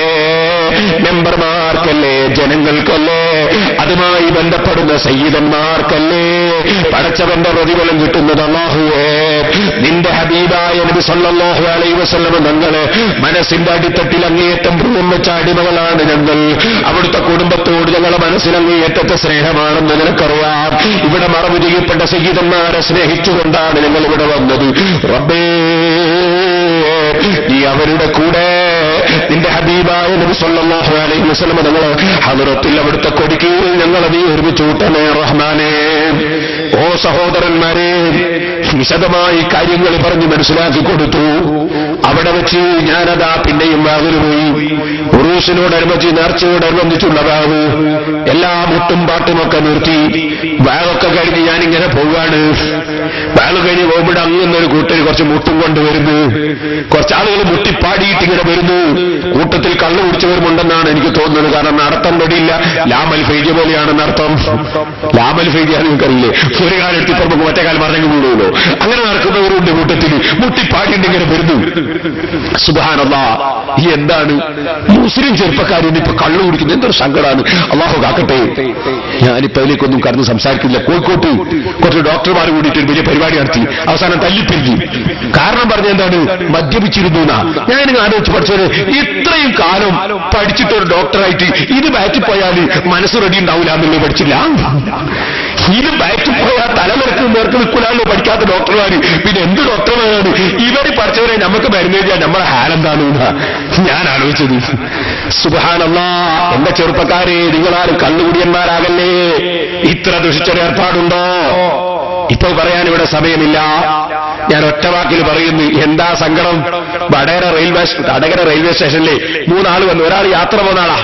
മെമ്പർമാർ ഉമ്മമാർക്കല്ലേ, ജനങ്ങൾക്കല്ലേ, അതുമായി ബന്ധപ്പെടുന്ന സയ്യിദന്മാർക്കല്ലേ പടച്ചവന്റെ പ്രതിഫലം കിട്ടുന്നത്. അല്ലാഹുവേ, നിന്റെ ഹബീബായ നബി സല്ലല്ലാഹു അലൈഹി വസല്ലം തങ്ങളെ മനസ്സിന്റെ അടിത്തട്ടിൽ അങ്ങേയറ്റം പ്രിയം വെച്ച അടിമകളാണ് ഞങ്ങൾ. അവിടുത്തെ കുടുംബത്തോട് ഞങ്ങളെ മനസ്സിൽ അങ്ങേയറ്റത്തെ സ്നേഹമാണെന്ന് നിനക്കറിയാം. ഇവിടെ മറവ് ചെയ്യപ്പെട്ട സയ്യിദന്മാരെ സ്നേഹിച്ചുകൊണ്ടാണ് ഞങ്ങൾ ഇവിടെ വന്നത്. റബ്ബേ, നീ അവരുടെ കൂടെ നിന്റെ ഹബീബായ നബി സല്ലല്ലാഹു അലൈഹി വസല്ലം തങ്ങളെ ഹദ്റത്തിൽ അവിടുത്തെ കൊടിക്കീഴിൽ ഞങ്ങളെ നീ ഒരുമിച്ച് കൂട്ടണേ റഹ്മാനേ. ഓ സഹോദരന്മാരെ, വിശദമായി കാര്യങ്ങൾ പറഞ്ഞ് മനസ്സിലാക്കി കൊടുത്തു. അവിടെ വെച്ച് ഞാനതാ പിന്നെയും വാതിന് പോയി. ഉറൂസിനോടനുബന്ധിച്ച് നേർച്ചയോടനുബന്ധിച്ചുള്ള വാവ് എല്ലാ മുട്ടും പാട്ടുമൊക്കെ നിർത്തി. വാവൊക്കെ കഴിഞ്ഞ് ഞാനിങ്ങനെ പോവാണ്. വാവ് കഴിഞ്ഞ് പോകുമ്പോൾ അങ്ങുന്നൊരു കൂട്ടർ കുറച്ച് മുട്ടും കൊണ്ടുവരുന്നു. കുറച്ചാളുകൾ മുട്ടിപ്പാടിയിട്ട് ഇങ്ങനെ വരുന്നു. കൂട്ടത്തിൽ കള്ളു കുടിച്ചവരുമുണ്ടെന്നാണ് എനിക്ക് തോന്നുന്നത്. കാരണം നടത്തം വെടിയില്ല. ലാമൽ ഫൈജ പോലെയാണെന്ന് അർത്ഥം. ലാമൽ ഫൈജയാണ് നിങ്ങൾക്കറിയില്ലേ? ഒരു കാലം എടുത്തിപ്പോ മറ്റേ കാലം പറഞ്ഞു കൂടുമല്ലോ. അങ്ങനെ നടക്കുന്നവരുണ്ട് കൂട്ടത്തിൽ. മുട്ടിപ്പാടിയിട്ട് ഇങ്ങനെ വരുന്നു. സുബ്ഹാനല്ലാഹ്, ഈ എന്താണ് മുസ്ലിം ചെറുപ്പക്കാരും ഇപ്പൊ കള്ളു കുടിക്കുന്നത്? എന്തൊരു സങ്കടമാണ്. അള്ളാഹു കാക്കട്ടെ. ഞാനിപ്പോ അതിലേക്കൊന്നും കടന്ന് സംസാരിക്കില്ല. കോഴിക്കോട്ട് കുറച്ച് ഡോക്ടർമാർ കൂടിയിട്ട് ഒരു വലിയ പരിപാടി നടത്തി. അവസാനം തല്ലിപ്പിരിഞ്ഞു. കാരണം പറഞ്ഞ എന്താണ്? മദ്യപിച്ചിരുന്നു എന്നാ. ഞാനിങ്ങനെ ആലോചിച്ച് പഠിച്ചത്, ഇത്രയും കാലം പഠിച്ചിട്ടൊരു ഡോക്ടറായിട്ട് ഇത് ബാറ്റിപ്പോയാൽ മനസ്സ് റെഡി ഉണ്ടാവില്ല എന്നുള്ളത് പഠിച്ചില്ല. ഇത് ബാറ്റിപ്പോയാൽ തലമുറക്ക് നേർക്ക് നിൽക്കൂലാണല്ലോ പഠിക്കാത്ത ഡോക്ടർമാര്. പിന്നെ എന്ത് ഡോക്ടർമാരാണ് ഇവര് പഠിച്ചവരെ നമുക്ക് മരുന്നേരിയാ നമ്മളെ ഹാലെന്താണെന്നാ ഞാൻ ആലോചിച്ചത്. സുബ്ഹാനല്ലാഹ്, എന്റെ ചെറുപ്പക്കാരെ, നിങ്ങളാരും കള്ളുകുടിയന്മാരാകല്ലേ. ഇത്ര ദുഷിച്ചൊരു ഏർപ്പാടുണ്ടോ? ഇപ്പൊ പറയാൻ ഇവിടെ സമയമില്ല. ഞാൻ ഒറ്റ വാക്കിൽ പറയുന്നു. എന്താ സങ്കടം? വടകര റെയിൽവേ സ്റ്റേഷനിലെ 3 ആള് വന്നു. ഒരാൾ യാത്ര പോകുന്ന ആളാ,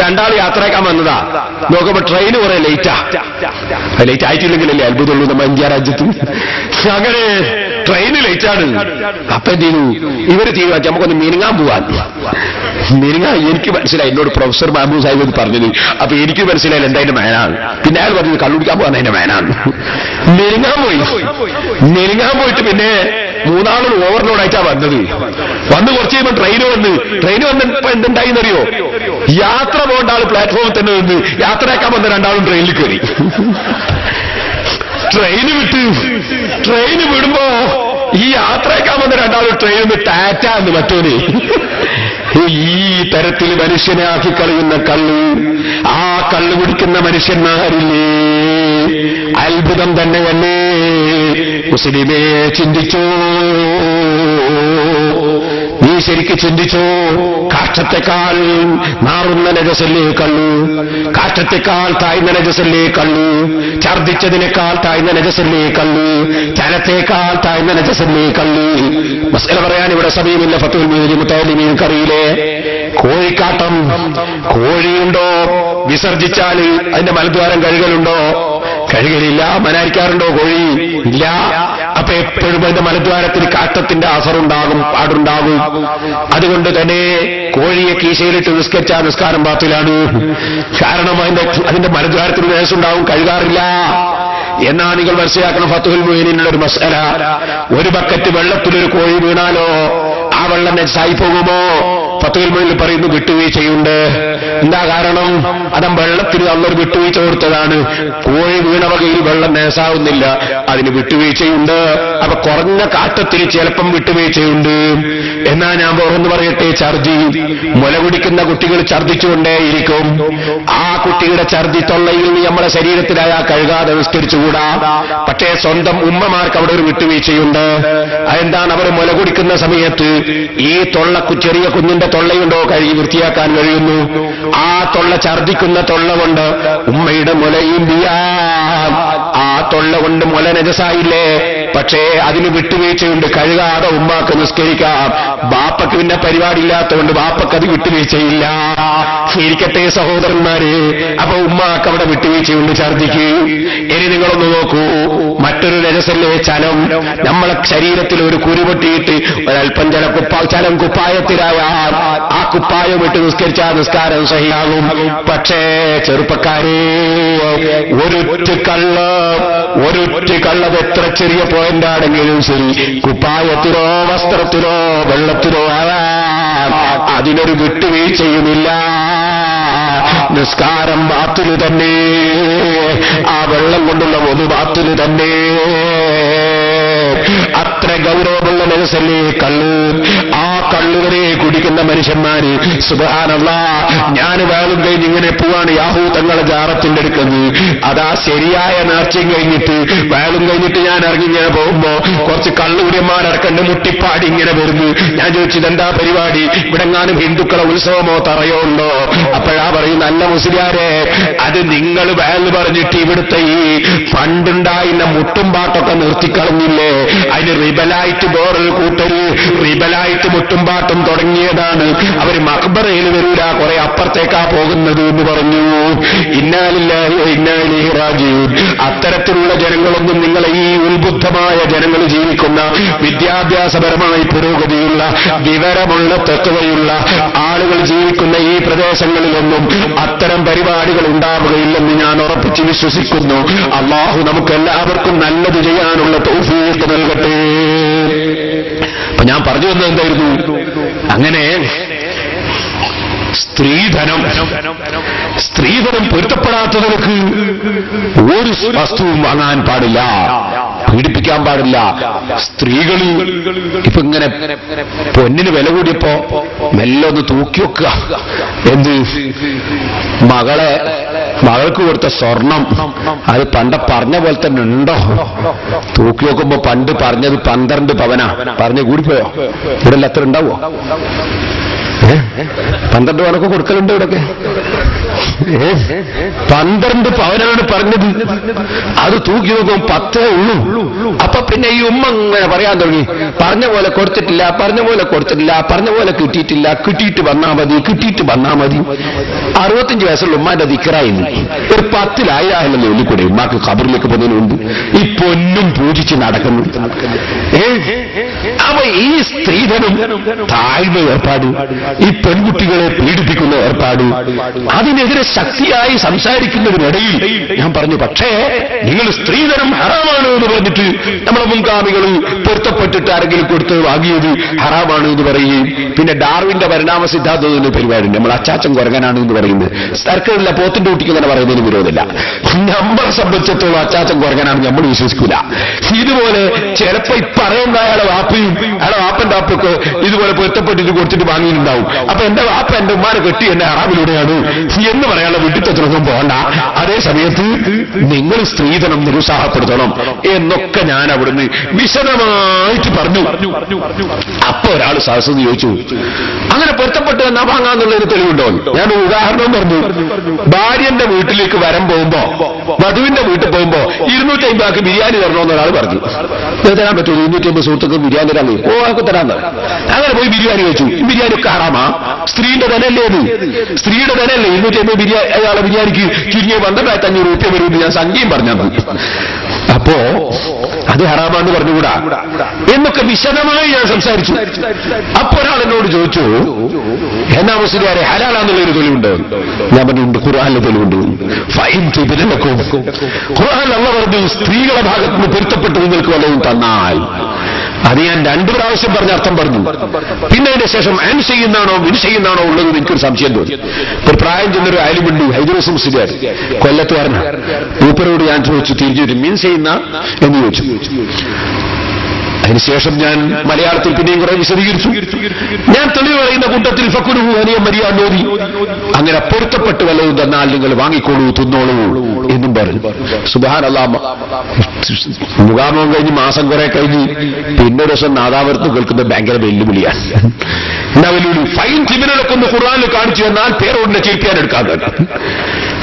2 ആൾ യാത്രയാക്കാൻ വന്നതാ. നോക്കുമ്പോ ട്രെയിന് കുറെ ലേറ്റ് ആയിട്ടില്ലെങ്കിലല്ലേ അത്ഭുതമുള്ളൂ നമ്മുടെ ഇന്ത്യ രാജ്യത്ത്. അങ്ങനെ ട്രെയിന് ലേറ്റാണ്. അപ്പൊ എന്ത് ചെയ്തു? ഇവര് തീരുമാനിച്ചു നമുക്കൊന്ന് മിനിങ്ങാൻ പോവാൻ. എനിക്ക് മനസ്സിലായി. എന്നോട് പ്രൊഫസർ മാമു സാഹിബ് പറഞ്ഞത്. അപ്പൊ എനിക്ക് മനസ്സിലായില്ല എന്താ അതിന്റെ മേനാണ്. പിന്നെ അയാൾ പറഞ്ഞത് കള്ളുടിക്കാൻ പോകാൻ അതിന്റെ മേനാണ്. മെരിങ്ങാൻ പോയിട്ട് പിന്നെ 3 ആളുകൾ ഓവർലോഡായിട്ടാ വന്നത്. വന്ന് കുറച്ച് കഴിയുമ്പോൾ ട്രെയിന് വന്നപ്പോ എന്തുണ്ടായിന്നറിയോ? യാത്ര പോകേണ്ട ആള് പ്ലാറ്റ്ഫോമിൽ തന്നെ നിന്ന് യാത്രയാക്കാൻ വന്ന 2 ആളും ട്രെയിനിൽ കയറി. ട്രെയിന് വിടുമ്പോ ഈ യാത്രയാക്കാൻ വന്ന 2 ആളും ട്രെയിനിൽ നിന്ന് ടാറ്റ എന്ന് മറ്റോന്. ഈ തരത്തിൽ മനുഷ്യനെ ആക്കിക്കളയുന്ന കള്ള്, ആ കള്ള് കുടിക്കുന്ന മനുഷ്യന്മാരില്ലേ, അത്ഭുതം തന്നെയല്ലേ. മുസ്ലിമേ, ചിന്തിച്ചോ, നീ ശരിക്ക് ചിന്തിച്ചോ. കാഷ്ടത്തെക്കാൾ നാറുന്ന നജസല്ലേ കള്ളു, കാഷ്ടത്തെക്കാൾ താഴ്ന്ന നജസല്ലേ കള്ളു, ഛർദിച്ചതിനേക്കാൾ താഴ്ന്ന നജസല്ലേ കള്ളു, ചരത്തേക്കാൾ താഴ്ന്ന നജസല്ലേ കള്ളു. മസ്അല പറയാൻ ഇവിടെ സമയമില്ല. ഫത്വൽ മുത്തലിമീൻക്കറിയില്ലേ? കോഴിക്കാട്ടം, കോഴിയുണ്ടോ? വിസർജിച്ചാൽ അതിന്റെ മലദ്വാരം കഴുകലുണ്ടോ? കഴുകലില്ല. മനാരിക്കാറുണ്ടോ കോഴി? ഇല്ല. അപ്പൊ എപ്പോഴും അതിന്റെ മലദ്വാരത്തിന് കാട്ടത്തിന്റെ അസറുണ്ടാകും, പാടുണ്ടാകും. അതുകൊണ്ട് തന്നെ കോഴിയെ കീശയിലിട്ട് നിസ്കരിച്ചാൽ നിസ്കാരം ബാത്തിലാണ്. കാരണം അതിന്റെ മലദ്വാരത്തിന് വേസുണ്ടാവും, കഴുകാറില്ല. എന്നാ നിങ്ങൾ മനസ്സിലാക്കണം. ഫത്ഹുൽ മുഈനിനുള്ള ഒരു മസ്അല, ഒരു ബക്കറ്റ് വെള്ളത്തിലൊരു കോഴി വീണാലോ ആ വെള്ളം നജസായി പോകുമോ? ഫത്ഹുൽ മുഈനിൽ പറയുന്നു വിട്ടുവീഴ്ചയുണ്ട്. എന്താ കാരണം? അതും വെള്ളത്തിന് അള്ളൊരു വിട്ടുവീഴ്ച കൊടുത്തതാണ്. കോഴി വീണ വകയിൽ വെള്ളം നജസാവുന്നില്ല, അതിന് വിട്ടുവീഴ്ചയുണ്ട്. അപ്പൊ കുറഞ്ഞ കാട്ടത്തിന് ചിലപ്പം വിട്ടുവീഴ്ചയുണ്ട്. എന്നാ ഞാൻ തുറന്നു പറയട്ടെ, ഛർദി, മുല കുടിക്കുന്ന കുട്ടികൾ ഛർദിച്ചുകൊണ്ടേയിരിക്കും. ആ കുട്ടിയുടെ ഛർദി തൊള്ളയിൽ നമ്മളെ ശരീരത്തിലായ കഴുകാതെ നിസ്കരിച്ചുകൂടാ. പക്ഷേ സ്വന്തം ഉമ്മമാർക്ക് അവിടെ ഒരു വിട്ടുവീഴ്ചയുണ്ട്. അതെന്താണ്? അവർ മുല കുടിക്കുന്ന സമയത്ത് ഈ ചെറിയ കുഞ്ഞിന്റെ തൊള്ളയുണ്ടോ കഴുകി വൃത്തിയാക്കാൻ കഴിയുന്നു. ആ തൊള്ള ഛർദിക്കുന്ന തൊള്ള കൊണ്ട് ഉമ്മയുടെ മുലയും ആ തൊള്ള കൊണ്ട് മുല നജസായില്ലേ? പക്ഷേ അതിന് വിട്ടുവീഴ്ചയുണ്ട്, കഴുകാതെ ഉമ്മാക്ക് നിസ്കരിക്കാം. ബാപ്പക്ക് പിന്നെ പരിപാടിയില്ലാത്തതുകൊണ്ട് ബാപ്പക്ക് അത് വിട്ടുവീഴ്ചയില്ല. ഇരിക്കട്ടെ സഹോദരന്മാരെ, അപ്പൊ ഉമ്മാക്ക് അവിടെ വിട്ടുവീഴ്ചയുണ്ട്, ഛർദിക്ക്. ഇനി നിങ്ങളൊന്ന് നോക്കൂ, മറ്റൊരു രജസല്ലേ ചലം. നമ്മളെ ശരീരത്തിൽ ഒരു കുരുപൊട്ടിയിട്ട് ഒരൽപ്പം ചലം കുപ്പായത്തിലായാൽ ആ കുപ്പായം ഇട്ട് നിസ്കരിച്ചാൽ നിസ്കാരം സഹിയാകും. പക്ഷേ ചെറുപ്പക്കാരെ, ഒരൊറ്റ കള്ളത് എത്ര ചെറിയ പോയിന്റ് ആണെങ്കിലും ശരി, കുപ്പായത്തിലോ വസ്ത്രത്തിലോ വെള്ളത്തിലോ ആയാൽ അതിനൊരു വിട്ടുവീഴ്ചയുമില്ല. നിസ്കാരം ബാത്തില് തന്നെ, ആ വെള്ളം കൊണ്ടുള്ള ഒതു ബാത്തില് തന്നെ. അത്ര ഗൗരവമുള്ള മനസ്സല്ലേ കള്ള്. ആ കള്ളുവരെ കുടിക്കുന്ന മനുഷ്യന്മാര് സുബ്ഹാനല്ലാഹ്, ഞാൻ വേളും കഴിഞ്ഞ് ഇങ്ങനെ പോവാണ് യാഹൂ തങ്ങളെ ജാറത്തിന്റെ അടുക്കുന്നത്. അതാ ശരിയായ നേർച്ചയും കഴിഞ്ഞിട്ട് വേളും കഴിഞ്ഞിട്ട് ഞാൻ ഇറങ്ങി ഇങ്ങനെ പോകുമ്പോ കുറച്ച് കള്ളുകുടിയന്മാരടക്കണ്ട് മുട്ടിപ്പാടി ഇങ്ങനെ വരുന്നു. ഞാൻ ചോദിച്ചു ഇതെന്താ പരിപാടി, ഇവിടെങ്ങാനും ഹിന്ദുക്കളെ ഉത്സവമോ തറയോ ഉണ്ടോ? അപ്പോഴാ പറയും നല്ല മുസ്ലിയാരെ, അത് നിങ്ങൾ വേള് പറഞ്ഞിട്ട് ഇവിടുത്തെ ഈ പണ്ടുണ്ടായിരുന്ന മുട്ടും പാട്ടൊക്കെ നിർത്തിക്കളഞ്ഞില്ലേ, അതിന് റിബലായിട്ട് വേറൊരു കൂട്ടര് റിബലായിട്ട് മുട്ടുംപാട്ടും തുടങ്ങിയതാണ്. അവര് മഖ്ബറയിൽ വരൂല, കുറെ അപ്പുറത്തേക്കാ പോകുന്നത് എന്ന് പറഞ്ഞു. ഇന്നാ ലില്ലാഹി വ ഇന്നാ ഇലൈഹി റാജിഊൻ. അത്തരത്തിലുള്ള ജനങ്ങളൊന്നും നിങ്ങളെ ഈ ഉത്ബുദ്ധമായ ജനങ്ങൾ ജീവിക്കുന്ന വിദ്യാഭ്യാസപരമായി പുരോഗതിയുള്ള വിവരമുള്ള തത്വയുള്ള ആളുകൾ ജീവിക്കുന്ന ഈ പ്രദേശങ്ങളിലൊന്നും അത്തരം പരിപാടികൾ ഉണ്ടാവുകയില്ലെന്ന് ഞാൻ ഉറപ്പിച്ച് വിശ്വസിക്കുന്നു. അല്ലാഹു നമുക്കെല്ലാവർക്കും നല്ലത് ചെയ്യാനുള്ള തൗഫീഖ് നൽകട്ടെ. അപ്പൊ ഞാൻ പറഞ്ഞു വന്നത് എന്തായിരുന്നു, അങ്ങനെ സ്ത്രീധനം പൊരുത്തപ്പെടാത്തവർക്ക് ഒരു വസ്തുവും വാങ്ങാൻ പാടില്ല, പീഡിപ്പിക്കാൻ പാടില്ല. സ്ത്രീകൾ ഇപ്പൊ ഇങ്ങനെ പൊന്നിന് വില കൂടിയപ്പോ മെല്ലെ ഒന്ന് തൂക്കി വെക്കുക. എന്ത്, മകൾക്ക് കൊടുത്ത സ്വർണം അത് പണ്ട് പറഞ്ഞ പോലെ തന്നെ ഉണ്ടോ? തൂക്കി നോക്കുമ്പോ പണ്ട് പറഞ്ഞത് 12 പവനാ, പറഞ്ഞ് കൂടിപ്പോയോ? ഇവിടെ എത്ര ഉണ്ടാവോ? 12 പവനൊക്കെ കൊടുക്കലുണ്ട് ഇവിടൊക്കെ. 12 പവനാണ് പറഞ്ഞത്, അത് തൂക്കി നോക്കും 10 ഉള്ളൂ. അപ്പൊ പിന്നെ ഈ ഉമ്മ ഇങ്ങനെ പറയാൻ തുടങ്ങി, പറഞ്ഞ പോലെ കൊടുത്തിട്ടില്ല, പറഞ്ഞ പോലെ കൊടുത്തിട്ടില്ല, പറഞ്ഞ പോലെ കിട്ടിയിട്ടില്ല, കിട്ടിയിട്ട് വന്നാ മതി, കിട്ടിയിട്ട് വന്നാ മതി. 65 വയസ്സുള്ള ഉമ്മാന്റെ ദിക്റായിരുന്നു. ഒരു 10,000 ഒല്ലിക്കൂടെ ഉമ്മാക്ക് ഖബറിലേക്ക് പോകുന്നതിനുണ്ട്. ഈ പൊന്നും പൂജിച്ച് നടക്കുന്നു. അപ്പൊ ഈ സ്ത്രീധനം താഴ്ന്ന ഏർപ്പാട്, ഈ പെൺകുട്ടികളെ പീഡിപ്പിക്കുന്ന ഏർപ്പാട്, അതിനെതിരെ ശക്തിയായി സംസാരിക്കുന്നതിനിടയിൽ ഞാൻ പറഞ്ഞു, പക്ഷേ നിങ്ങൾ സ്ത്രീധനം ഹറാമാണ് എന്ന് പറഞ്ഞിട്ട് നമ്മളെ മുൻഗാമികൾ പൊരുത്തപ്പെട്ടിട്ട് ആരെങ്കിലും കൊടുത്ത് വാങ്ങിയത് ഹറാമാണ് എന്ന് പറയുകയും പിന്നെ ഡാർവിന്റെ പരിണാമ സിദ്ധാന്തത്തിന് പരിപാടി നമ്മൾ അച്ചാച്ചൻ കുരങ്ങനാണ് എന്ന് പറയുന്നത്. സർക്കാരില്ല പോത്തിന്റെ കുട്ടിക്ക് തന്നെ പറയുന്നതിന് വിരോധമില്ല. നമ്മളെ സംബന്ധിച്ചിടത്തോളം അച്ചാച്ചൻ കുരങ്ങനാണ് നമ്മൾ വിശ്വസിക്കൂല. ഇതുപോലെ ചിലപ്പോ ഈ പറയുന്ന അയാളെ വാപ്പയും അയാളെ വാപ്പന്റെ വാപ്പൊക്കെ ഇതുപോലെ പൊരുത്തപ്പെട്ടിട്ട് കൊടുത്തിട്ട് വാങ്ങിയിട്ടുണ്ടാവും. അപ്പൊ എന്റെ വാപ്പ എന്റെ ഉമ്മാനെ കെട്ടി എന്റെ ഹറാമിലൂടെയാണ് എന്ന് പറയാനുള്ള വിഡിത്തത്തിനൊന്നും പോകണ്ട. അതേ സമയത്ത് നിങ്ങൾ സ്ത്രീധനം നിരുത്സാഹപ്പെടുത്തണം എന്നൊക്കെ ഞാൻ അവിടുന്ന് വിശദമായിട്ട് പറഞ്ഞു. അപ്പൊ ഒരാൾ സഹസന്ന് ചോദിച്ചു, അങ്ങനെ പൊരുത്തപ്പെട്ട് എന്നാ വാങ്ങാന്നുള്ളൊരു തെളിവുണ്ടോ? ഞാൻ ഉദാഹരണം പറഞ്ഞു. ഭാര്യന്റെ വീട്ടിലേക്ക് വരം പോകുമ്പോ, വധുവിന്റെ വീട്ടിൽ പോകുമ്പോ 250 ബിരിയാണി തരണമെന്ന് ഒരാൾ പറഞ്ഞു. തരാൻ പറ്റുമോ? 250 സുഹൃത്തുക്കൾ ബിരിയാണി തരാൻ ഓ ആൾക്ക് തരാൻ. അങ്ങനെ പോയി ബിരിയാണി വെച്ചു. ബിരിയാണി ഒക്കെ ഹറാമാ? സ്ത്രീയുടെ ധനല്ലേ അത്? സ്ത്രീയുടെ ധനല്ലേ? 250 ബിരിയാണി അയാളെ ബിരിയാണിക്ക് ചുരുങ്ങിയ 12,500 രൂപ വരുമെന്ന് ഞാൻ സംഖ്യയും പറഞ്ഞത്. അപ്പോ അത് ഹറാമാന്ന് പറഞ്ഞുകൂടാ എന്നൊക്കെ വിശദമായി ഞാൻ സംസാരിച്ചു. അപ്പൊ ഒരാൾ എന്നോട് ചോദിച്ചു, എന്നാ മുസ്ലിയാരെ ഹലാലാന്നുള്ളൊരു തെളിവുണ്ട്? ഞാൻ പറഞ്ഞിട്ടുണ്ട്, ഖുർആനിലെ തെളിവുണ്ട്. ഫൈൻ തിബിലക്കും, ഖുർആൻ അല്ലാഹു പറഞ്ഞു സ്ത്രീകളുടെ ഭാഗത്ത് നിന്ന് പൊരുത്തപ്പെട്ട് നിങ്ങൾക്ക് വല്ലതും തന്നാൽ. അത് ഞാൻ 2 പ്രാവശ്യം പറഞ്ഞ അർത്ഥം പറഞ്ഞു. പിന്നെ അതിന്റെ ശേഷം അൻ ചെയ്യുന്നാണോ വിൻ ചെയ്യുന്നാണോ ഉള്ളത് എനിക്കൊരു സംശയം തോന്നി. ഒരു പ്രായം ചെന്നൊരു അയലുമുണ്ട്, ഹൈദരൂസ് മുസ്ലിയാർ, കൊല്ലത്തുകാരനാണ്. മൂപ്പരോട് ഞാൻ ചോദിച്ചു, തിരിച്ചു മീൻ ചെയ്യുന്ന എന്ന് ചോദിച്ചു. അതിനുശേഷം ഞാൻ മലയാളത്തിൽ പിന്നെയും കുറെ വിശദീകരിച്ചു. ഞാൻ തെളിവ് പറയുന്ന കൂട്ടത്തിൽ ഫക്കുലുഹു അനിയ മരിയാണ്ടോതി, അങ്ങനെ പൊരുത്തപ്പെട്ട് വല്ലതും തന്നാൽ നിങ്ങൾ വാങ്ങിക്കോളൂ, തിന്നോളൂ എന്നും പറഞ്ഞു. സുബ്ഹാനല്ലാഹ്, മുഖാമുഖം കഴിഞ്ഞ് മാസം കുറെ കഴിഞ്ഞ് പിന്നെ ഒരു ദിവസം നാദാപുരത്ത് കേൾക്കുന്ന ഭയങ്കര വെല്ലുവിളിയാണ്. എന്താ വെല്ലുവിളി? ഫൈൻ തിബിനൊക്കെ ഒന്ന് ഖുർആനിൽ കാണിച്ചു എന്നാൽ പേരോടിനെ ചിരിക്കാൻ എടുക്കാതെ,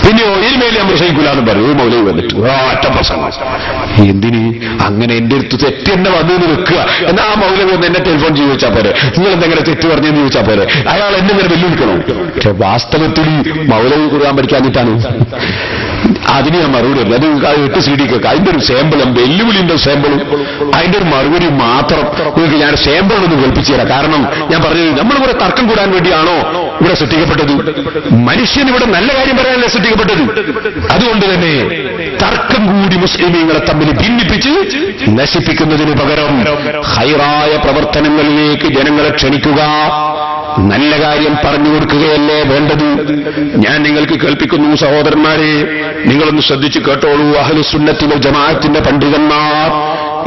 പിന്നെയോ ഇതിന്മേൽ ഞാൻ പ്രസംഗിക്കൂലെന്ന് പറയും മൗലവി വന്നിട്ട് ഒറ്റ പ്രസംഗം. എന്തിന് അങ്ങനെ എന്റെ അടുത്ത് തെറ്റ് തന്നെ വന്നു വെക്കുക? എന്നാ ആ മൗലവി ഒന്ന് എന്നെ ടെലിഫോൺ ചെയ്ത് ചോദിച്ചാൽ പോരെ, നിങ്ങൾ എന്തെങ്കിലും തെറ്റ് പറഞ്ഞെന്ന് ചോദിച്ചാൽ പോരെ? അയാൾ എന്നെ ഇങ്ങനെ വെല്ലുവിളിക്കണം. പക്ഷെ വാസ്തവത്തിൽ മൗലവി ഖുർആൻ പഠിക്കാഞ്ഞിട്ടാണ്. അതിന് ഞാൻ മറുപടി അറിയില്ല. അത് 8 CD കേൾക്കാം. അതിന്റെ ഒരു സാമ്പിളും വെല്ലുവിളിന്റെ സാമ്പിളും അതിന്റെ ഒരു മറുപടി മാത്രം നിങ്ങൾക്ക് ഞാൻ സാമ്പിളൊന്ന് കേൾപ്പിച്ചു തരാം. കാരണം ഞാൻ പറഞ്ഞത് നമ്മൾ ഇവിടെ തർക്കം കൂടാൻ വേണ്ടിയാണോ ഇവിടെ സൃഷ്ടിക്കപ്പെട്ടത്? മനുഷ്യൻ ഇവിടെ നല്ല കാര്യം പറയാനല്ല സൃഷ്ടിക്കപ്പെട്ടത്. അതുകൊണ്ട് തന്നെ തർക്കം കൂടി മുസ്ലിമീങ്ങളെ തമ്മിൽ ഭിന്നിപ്പിച്ച് നശിപ്പിക്കുന്നതിന് പകരം ഖൈറായ പ്രവർത്തനങ്ങളിലേക്ക് ജനങ്ങളെ ക്ഷണിക്കുക, നല്ല കാര്യം പറഞ്ഞു കൊടുക്കുകയല്ലേ വേണ്ടത്. ഞാൻ നിങ്ങൾക്ക് കേൾപ്പിക്കുന്നു സഹോദരന്മാരെ, നിങ്ങളൊന്ന് ശ്രദ്ധിച്ചു കേട്ടോളൂ. അഹ്ലുസുന്നത്തി വൽ ജമാഅത്തിന്റെ പണ്ഡിതന്മാർ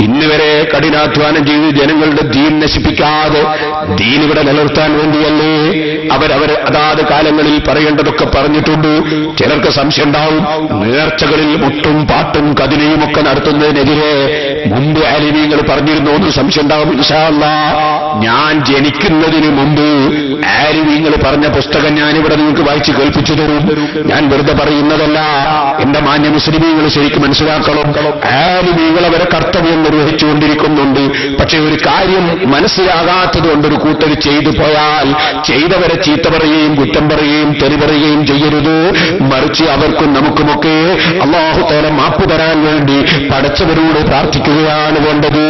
ഇന്നുവരെ കഠിനാധ്വാനം ചെയ്ത് ജനങ്ങളുടെ ദീൻ നശിപ്പിക്കാതെ ദീൻ ഇവിടെ നിലനിർത്താൻ വേണ്ടിയല്ലേ അവരവർ അതാത് കാലങ്ങളിൽ പറയേണ്ടതൊക്കെ പറഞ്ഞിട്ടുണ്ട്. ചിലർക്ക് സംശയം ഉണ്ടാവും, നേർച്ചകളിൽ മുട്ടും പാട്ടും കതിനയും ഒക്കെ നടത്തുന്നതിനെതിരെ മുമ്പ് ആലിമീങ്ങൾ പറഞ്ഞിരുന്നു എന്ന് സംശയം ഉണ്ടാവും. ഇൻഷാ അല്ലാഹ് ഞാൻ ജനിക്കുന്നതിന് മുമ്പ് ആലിമീങ്ങൾ പറഞ്ഞ പുസ്തകം ഞാനിവിടെ നിങ്ങൾക്ക് വായിച്ച് കേൾപ്പിച്ചു തരും. ഞാൻ വെറുതെ പറയുന്നതല്ല. എന്റെ മാന്യ മുസ്ലിമീങ്ങൾ ശരിക്കും മനസ്സിലാക്കണം, ആലിമീങ്ങൾ അവരെ കർത്തവ്യം നിർവഹിച്ചുകൊണ്ടിരിക്കുന്നുണ്ട്. പക്ഷെ ഒരു കാര്യം മനസ്സിലാകാത്തത് കൊണ്ടൊരു കൂട്ടർ ചെയ്തു പോയാൽ ചെയ്തവരെ ചീത്ത പറയുകയും കുറ്റം പറയുകയും തെറി പറയുകയും ചെയ്യരുത്. മറിച്ച് അവർക്കും നമുക്കുമൊക്കെ അല്ലാഹു തആല മാപ്പ് തരാൻ വേണ്ടി പടച്ചവരോട് പ്രാർത്ഥിക്കുകയാണ് വേണ്ടത്.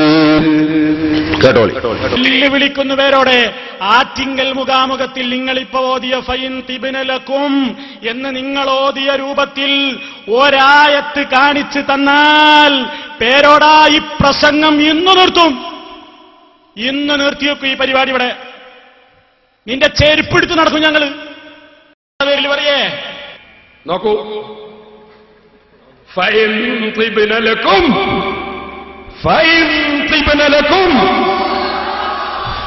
കേട്ടോളി. വിളിക്കുന്നവരോടെ ആറ്റിങ്കൽ മുഖാമുഖത്തിൽ നിങ്ങളിപ്പോ ഓതിയ ഫൈൻ തിബ്നലക്കും എന്ന് നിങ്ങൾ ഓതിയ രൂപത്തിൽ ഒരായത്ത് കാണിച്ചു തന്നാൽ പേരോടാ ഈ പ്രസംഗം ഇന്ന് നിർത്തും. ഇന്ന് നിർത്തിവെക്കും ഈ പരിപാടി. ഇവിടെ നിന്റെ ചെരുപ്പെടുത്ത് നടക്കും ഞങ്ങള്. പേരിൽ പറയേ നോക്കൂ, ഫൈൻ തിബ്നലക്കും ഫൈൻ തിബ്നലക്കും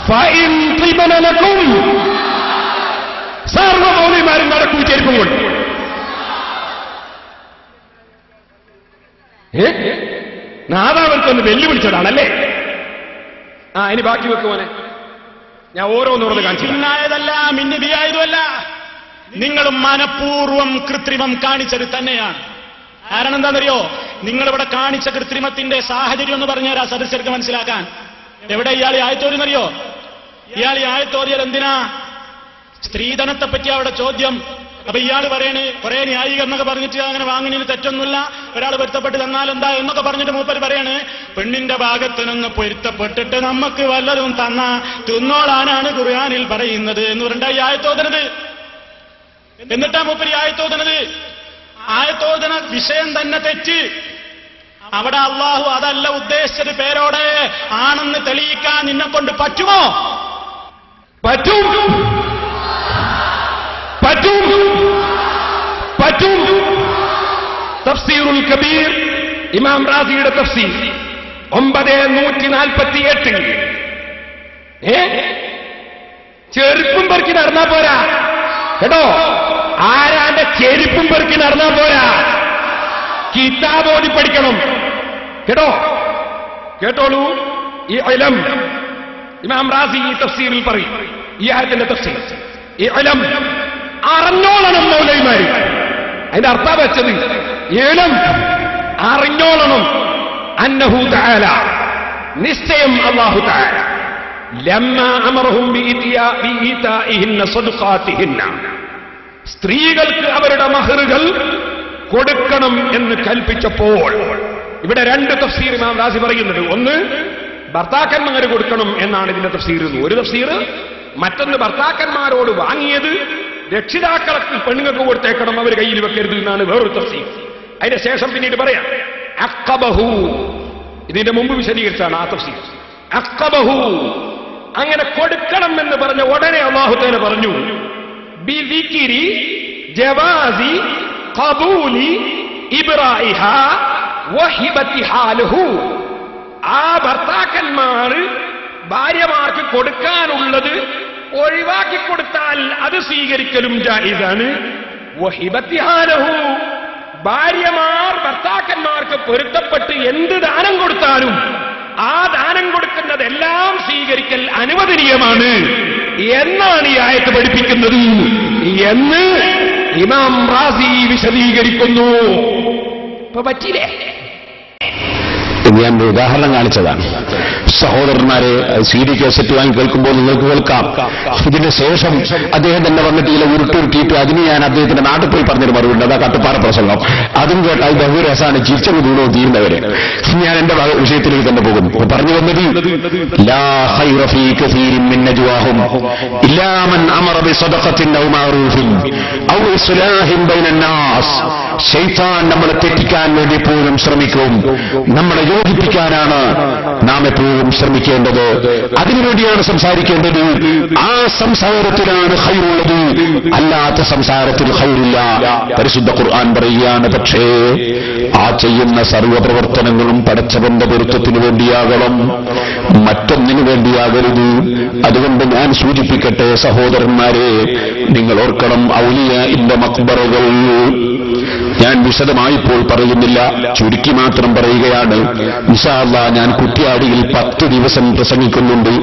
ഫൈൻ തിബ്നലക്കും. സർവമൗലിമാരും നടക്കൂ ചെരുപ്പും കൊണ്ട്. നാദാവർക്കൊന്ന് വെല്ലുവിളിച്ചതാണല്ലേ. ഇനി ബാക്കി വെക്കുവാനെ ഞാൻ ഓരോന്നോർന്ന് കാണിച്ചു. ഇന്നായതല്ല, മിന്നിതിയായതുമല്ല, നിങ്ങൾ മനഃപൂർവ്വം കൃത്രിമം കാണിച്ചത് തന്നെയാണ്. കാരണം എന്താണെന്നറിയോ? നിങ്ങളിവിടെ കാണിച്ച കൃത്രിമത്തിന്റെ സാഹചര്യം എന്ന് പറഞ്ഞുതരാ സദസ്യർക്ക് മനസ്സിലാക്കാൻ. എവിടെ ഇയാൾ ആയത്തോരിയെന്നറിയോ? ഇയാൾ ആയത്തോരിയൽ എന്തിനാ? സ്ത്രീധനത്തെ പറ്റി അവിടെ ചോദ്യം. അപ്പൊ ഇയാൾ പറയണേ കുറെ ന്യായീകരണമൊക്കെ പറഞ്ഞിട്ട് അങ്ങനെ വാങ്ങുന്നതിന് തെറ്റൊന്നുമില്ല, ഒരാൾ പൊരുത്തപ്പെട്ട് തന്നാൽ എന്താ എന്നൊക്കെ പറഞ്ഞിട്ട് മൂപ്പര് പറയണേ പെണ്ണിന്റെ ഭാഗത്തിനൊന്ന് പൊരുത്തപ്പെട്ടിട്ട് നമുക്ക് വല്ലതും തന്ന തിന്നോളാനാണ് ഖുർആനിൽ പറയുന്നത് എന്ന് പറഞ്ഞാ ഈ ആയത്തോതനത്. എന്നിട്ടാ മൂപ്പര് ആയത്തോതനത്. ആയത്തോതന വിഷയം തന്നെ തെറ്റ്. അവിടെ അള്ളാഹു അതല്ല ഉദ്ദേശിച്ചത്. പേരോടെ ആണെന്ന് തെളിയിക്കാൻ നിന്നെ കൊണ്ട് പറ്റുമോ? പറ്റും പറ്റും പറ്റും. തഫ്സീറുൽ കബീർ ഇമാം റാസിയുടെ തഫ്സീർ 948. ചെരുപ്പും പെറുക്കി നടന്നാ പോരാ കേട്ടോ. ആരാന്റെ ചെരുപ്പും പെറുക്കി നടന്നാ പോരാ, കിതാബ് ഓതി പഠിക്കണം കേട്ടോ. കേട്ടോളൂ. ഈ ഇൽം ഇമാം റാസി ഈ തഫ്സീറിൽ പറയും, ഈ ആയത്തിന്റെ തഫ്സീർ. ഈ ഇൽം അറിഞ്ഞോളണം മൗലവിമാര്. അതിന്റെ അർത്ഥം വെച്ചത് ഇൽം അറിഞ്ഞോളണം. അന്നഹു തആല, നിശ്ചയം അല്ലാഹു തആല ലമ്മ അമറഹും ബിഇതാഇഹിന്ന സദഖാതിഹിന്ന, സ്ത്രീകൾക്ക് അവരുടെ മഹറുകൾ കൊടുക്കണം എന്ന് കൽപ്പിച്ചപ്പോൾ, ഇവിടെ രണ്ട് തഫ്സീർ ഇമാം റാസി പറയുന്നുണ്ട്. ഒന്ന് ഭർത്താക്കന്മാര് കൊടുക്കണം എന്നാണ് ഇതിന്റെ തഫ്സീർ. ഒരു തഫ്സീർ. മറ്റൊന്ന് ഭർത്താക്കന്മാരോട് വാങ്ങിയത് രക്ഷിതാക്കൾക്ക് പെണ്ണുങ്ങൾക്ക് കൊടുത്തേക്കണം, അവർ കയ്യിൽ വെക്കരുത് എന്നാണ് വേറൊരു തഫ്സീർ. അതിന്റെ ശേഷം പിന്നീട് പറയാം അഖബഹു. ഇതിന്റെ മുമ്പ് വിശദീകരിച്ചാണ് ആ തഫ്സീർ. അഖബഹു, അങ്ങനെ കൊടുക്കണം എന്ന് പറഞ്ഞ ഉടനെ അല്ലാഹു തആല പറഞ്ഞു ബിദിക്രി ജവാസി ഖബൂലി ഇബ്റാഇഹാ വഹിബതിഹാ ലഹു. ആ ഭർത്താക്കന്മാർ ഭാര്യമാർക്ക് കൊടുക്കാനുള്ളത് ഒഴിവാക്കി കൊടുത്താൽ അത് സ്വീകരിക്കലും ജായിസാണ്. വഹിബതിഹാ ലഹു, ഭാര്യമാർ ഭർത്താക്കന്മാർക്ക് പൊരുത്തപ്പെട്ട് എന്ത് ദാനം കൊടുത്താലും ആ ദാനം കൊടുക്കുന്നതെല്ലാം സ്വീകരിക്കൽ അനുവദനീയമാണ് എന്നാണ് ഈ ആയത്ത് പഠിപ്പിക്കുന്നത് എന്ന് ഇമാം റാസി വിശദീകരിക്കുന്നു. ഇപ്പൊ പറ്റില്ലേ? ഞാൻ ഒരു ഉദാഹരണം കാണിച്ചതാണ്. സഹോദരന്മാരെ, CD കാസറ്റ് വാങ്ങി കേൾക്കുമ്പോൾ നിങ്ങൾക്ക് കേൾക്കാം. ഇതിന് ശേഷം അദ്ദേഹം തന്നെ വന്നിട്ട് ചില ഉരുട്ടുരുട്ടിയിട്ട് അതിന് ഞാൻ അദ്ദേഹത്തിന്റെ നാട്ടിൽ പോയി പറഞ്ഞൊരു മറുപടി. അതാ കട്ടുപ്പാറ പ്രസംഗം. അതും കേട്ടാൽ ബഹുരസാണ്. ചിരിച്ചത് ദൂരോ തീരുന്നവരെ. ഞാൻ എന്റെ വിഷയത്തിലേക്ക് തന്നെ പോകുന്നു. പറഞ്ഞു വന്നത് ലാ ഖൈറ ഫീ കസീരിൻ മിൻ നജ്വാഹും ഇല്ലാ മൻ അമറ ബിസദഖത്തിൻ ഔ മഅറൂഫിൻ ഔ ഇസ്ലാഹിൻ ബൈനന്നാസ്. ശൈത്താൻ നമ്മളെ തെറ്റിക്കാൻ വേണ്ടി എപ്പോഴും ശ്രമിക്കും. നമ്മളെ യോജിപ്പിക്കാനാണ് നാം എപ്പോഴും ശ്രമിക്കേണ്ടത്. അതിനുവേണ്ടിയാണ് സംസാരിക്കേണ്ടത്. ആ സംസാരത്തിലാണ് ഖൈറുള്ളത്, അല്ലാത്ത സംസാരത്തിൽ ഖൈറില്ല. പരിശുദ്ധ ഖുർആൻ പറയുകയാണ്, പക്ഷേ ആ ചെയ്യുന്ന സർവ്വപ്രവർത്തനങ്ങളും പടച്ചവന്റെ പൊരുത്തത്തിനു വേണ്ടിയാകണം, മറ്റൊന്നിനു വേണ്ടിയാകരുത്. അതുകൊണ്ട് ഞാൻ സൂചിപ്പിക്കട്ടെ സഹോദരന്മാരെ, നിങ്ങൾ ഓർക്കണം, ഔലിയാഇന്റെ മഖ്ബറകൾ ഞാൻ വിശദമായിപ്പോൾ പറയുന്നില്ല, ചുരുക്കി മാത്രം പറയുകയാണ്. ഇൻഷാ അല്ലാഹ് ഞാൻ കുറ്റ്യാടിയിൽ 10 ദിവസം പ്രസംഗിക്കുന്നുണ്ട്.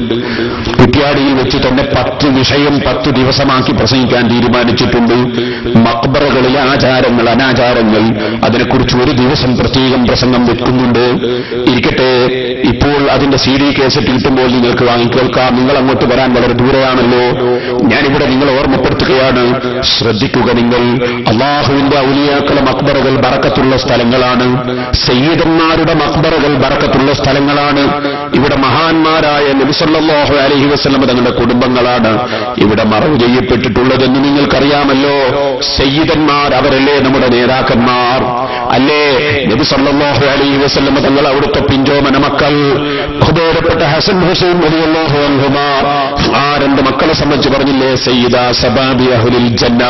കുറ്റ്യാടിയിൽ വെച്ച് തന്നെ 10 വിഷയം 10 ദിവസമാക്കി പ്രസംഗിക്കാൻ തീരുമാനിച്ചിട്ടുണ്ട്. മഖ്ബറകളിലെ ആചാരങ്ങൾ, അനാചാരങ്ങൾ, അതിനെക്കുറിച്ച് ഒരു ദിവസം പ്രത്യേകം പ്രസംഗം വെക്കുന്നുണ്ട്. ഇരിക്കട്ടെ, ഇപ്പോൾ അതിന്റെ CD കേസറ്റ് കിട്ടുമ്പോൾ നിങ്ങൾക്ക് വാങ്ങിക്കേൾക്കാം. നിങ്ങൾ അങ്ങോട്ട് വരാൻ വളരെ ദൂരെയാണല്ലോ. ഞാനിവിടെ നിങ്ങളെ ഓർമ്മപ്പെടുത്തുകയാണ്, ശ്രദ്ധിക്കുക നിങ്ങൾ. അള്ളാഹുവിന്റെ ഔലിയാക്കളെ മഖ്ബറകൾ ബറക്കത്തുള്ള സ്ഥലങ്ങളാണ്. സയ്യിദന്മാരുടെ മഖ്ബറകൾ ബറക്കത്തുള്ള സ്ഥലങ്ങളാണ്. ഇവിടെ മഹാന്മാരായ നബി സല്ലല്ലാഹു അലൈഹി വസല്ലം തങ്ങളുടെ കുടുംബങ്ങളാണ് ഇവിടെ മറവ് ചെയ്യപ്പെട്ടിട്ടുള്ളതെന്ന് നിങ്ങൾക്കറിയാമല്ലോ. സയ്യിദന്മാർ അവരല്ലേ നമ്മുടെ നേതാക്കന്മാർ, അല്ലേ? നബി സല്ലല്ലാഹു അലൈഹി വസല്ലം തങ്ങൾ അവിടുത്തെ പിഞ്ചോമന മക്കൾ ബഹുമാനപ്പെട്ട ഹസൻ ഹുസൈൻ റളിയല്ലാഹു അൻഹുമാ, ആ 2 മക്കളെ സംബന്ധിച്ച് പറഞ്ഞില്ലേ, സയ്യിദാ സബാബി അഹ്ലിൽ ജന്ന,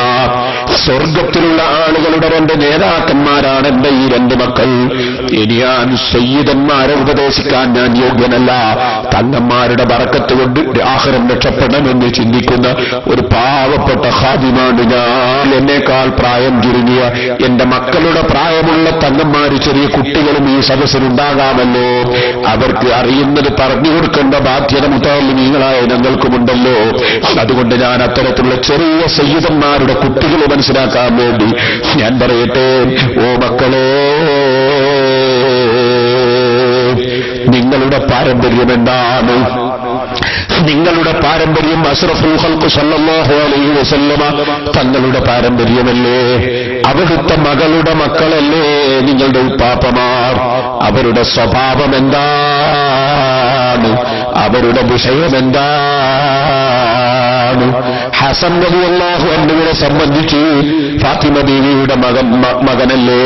സ്വർഗത്തിലുള്ള ആളുകളുടെ 2 നേതാക്കന്മാരാണ് എന്റെ ഈ 2 മക്കൾ. ഇനി ഞാൻ സയ്യിദന്മാരെ ഉപദേശിക്കാൻ ഞാൻ യോഗ്യനല്ല. തങ്ങന്മാരുടെ ബറക്കത്ത് കൊണ്ട് ആഖിറം രക്ഷപ്പെടണമെന്ന് ചിന്തിക്കുന്ന ഒരു പാവപ്പെട്ട ഖാദിമാണ് ഞാൻ. എന്നേക്കാൾ പ്രായം ചുരുങ്ങിയ എന്റെ മക്കളുടെ പ്രായമുള്ള തങ്ങന്മാര്, ചെറിയ കുട്ടികളും ഈ സദസ്സിലുണ്ടാകാമല്ലോ. അവർക്ക് അറിയുന്നത് പറഞ്ഞു കൊടുക്കേണ്ട ബാധ്യത മുതല്ലിമീങ്ങളായ ഞങ്ങൾക്കുമുണ്ടല്ലോ. അതുകൊണ്ട് ഞാൻ അത്തരത്തിലുള്ള ചെറിയ സയ്യിദന്മാരുടെ കുട്ടികൾ മനസ്സിലാക്കാൻ വേണ്ടി ഞാൻ പറയട്ടെ, ഓ മക്കളെ, നിങ്ങളുടെ പാരമ്പര്യം എന്താണ്? നിങ്ങളുടെ പാരമ്പര്യം അഷ്റഫുൽ ഖൽഖ് സല്ലല്ലാഹു അലൈഹി വസല്ലമ തങ്ങളുടെ പാരമ്പര്യമല്ലേ? അവിടുത്തെ മകളുടെ മക്കളല്ലേ നിങ്ങളുടെ ഉപ്പാപ്പമാർ? അവരുടെ സ്വഭാവം എന്താണ്? അവരുടെ വിഷയം എന്താണ്? ഹസൻ റളിയല്ലാഹു അൻഹുവിനെ സംബന്ധിച്ച് ഫാത്തിമ ബീവിയുടെ മകനല്ലേ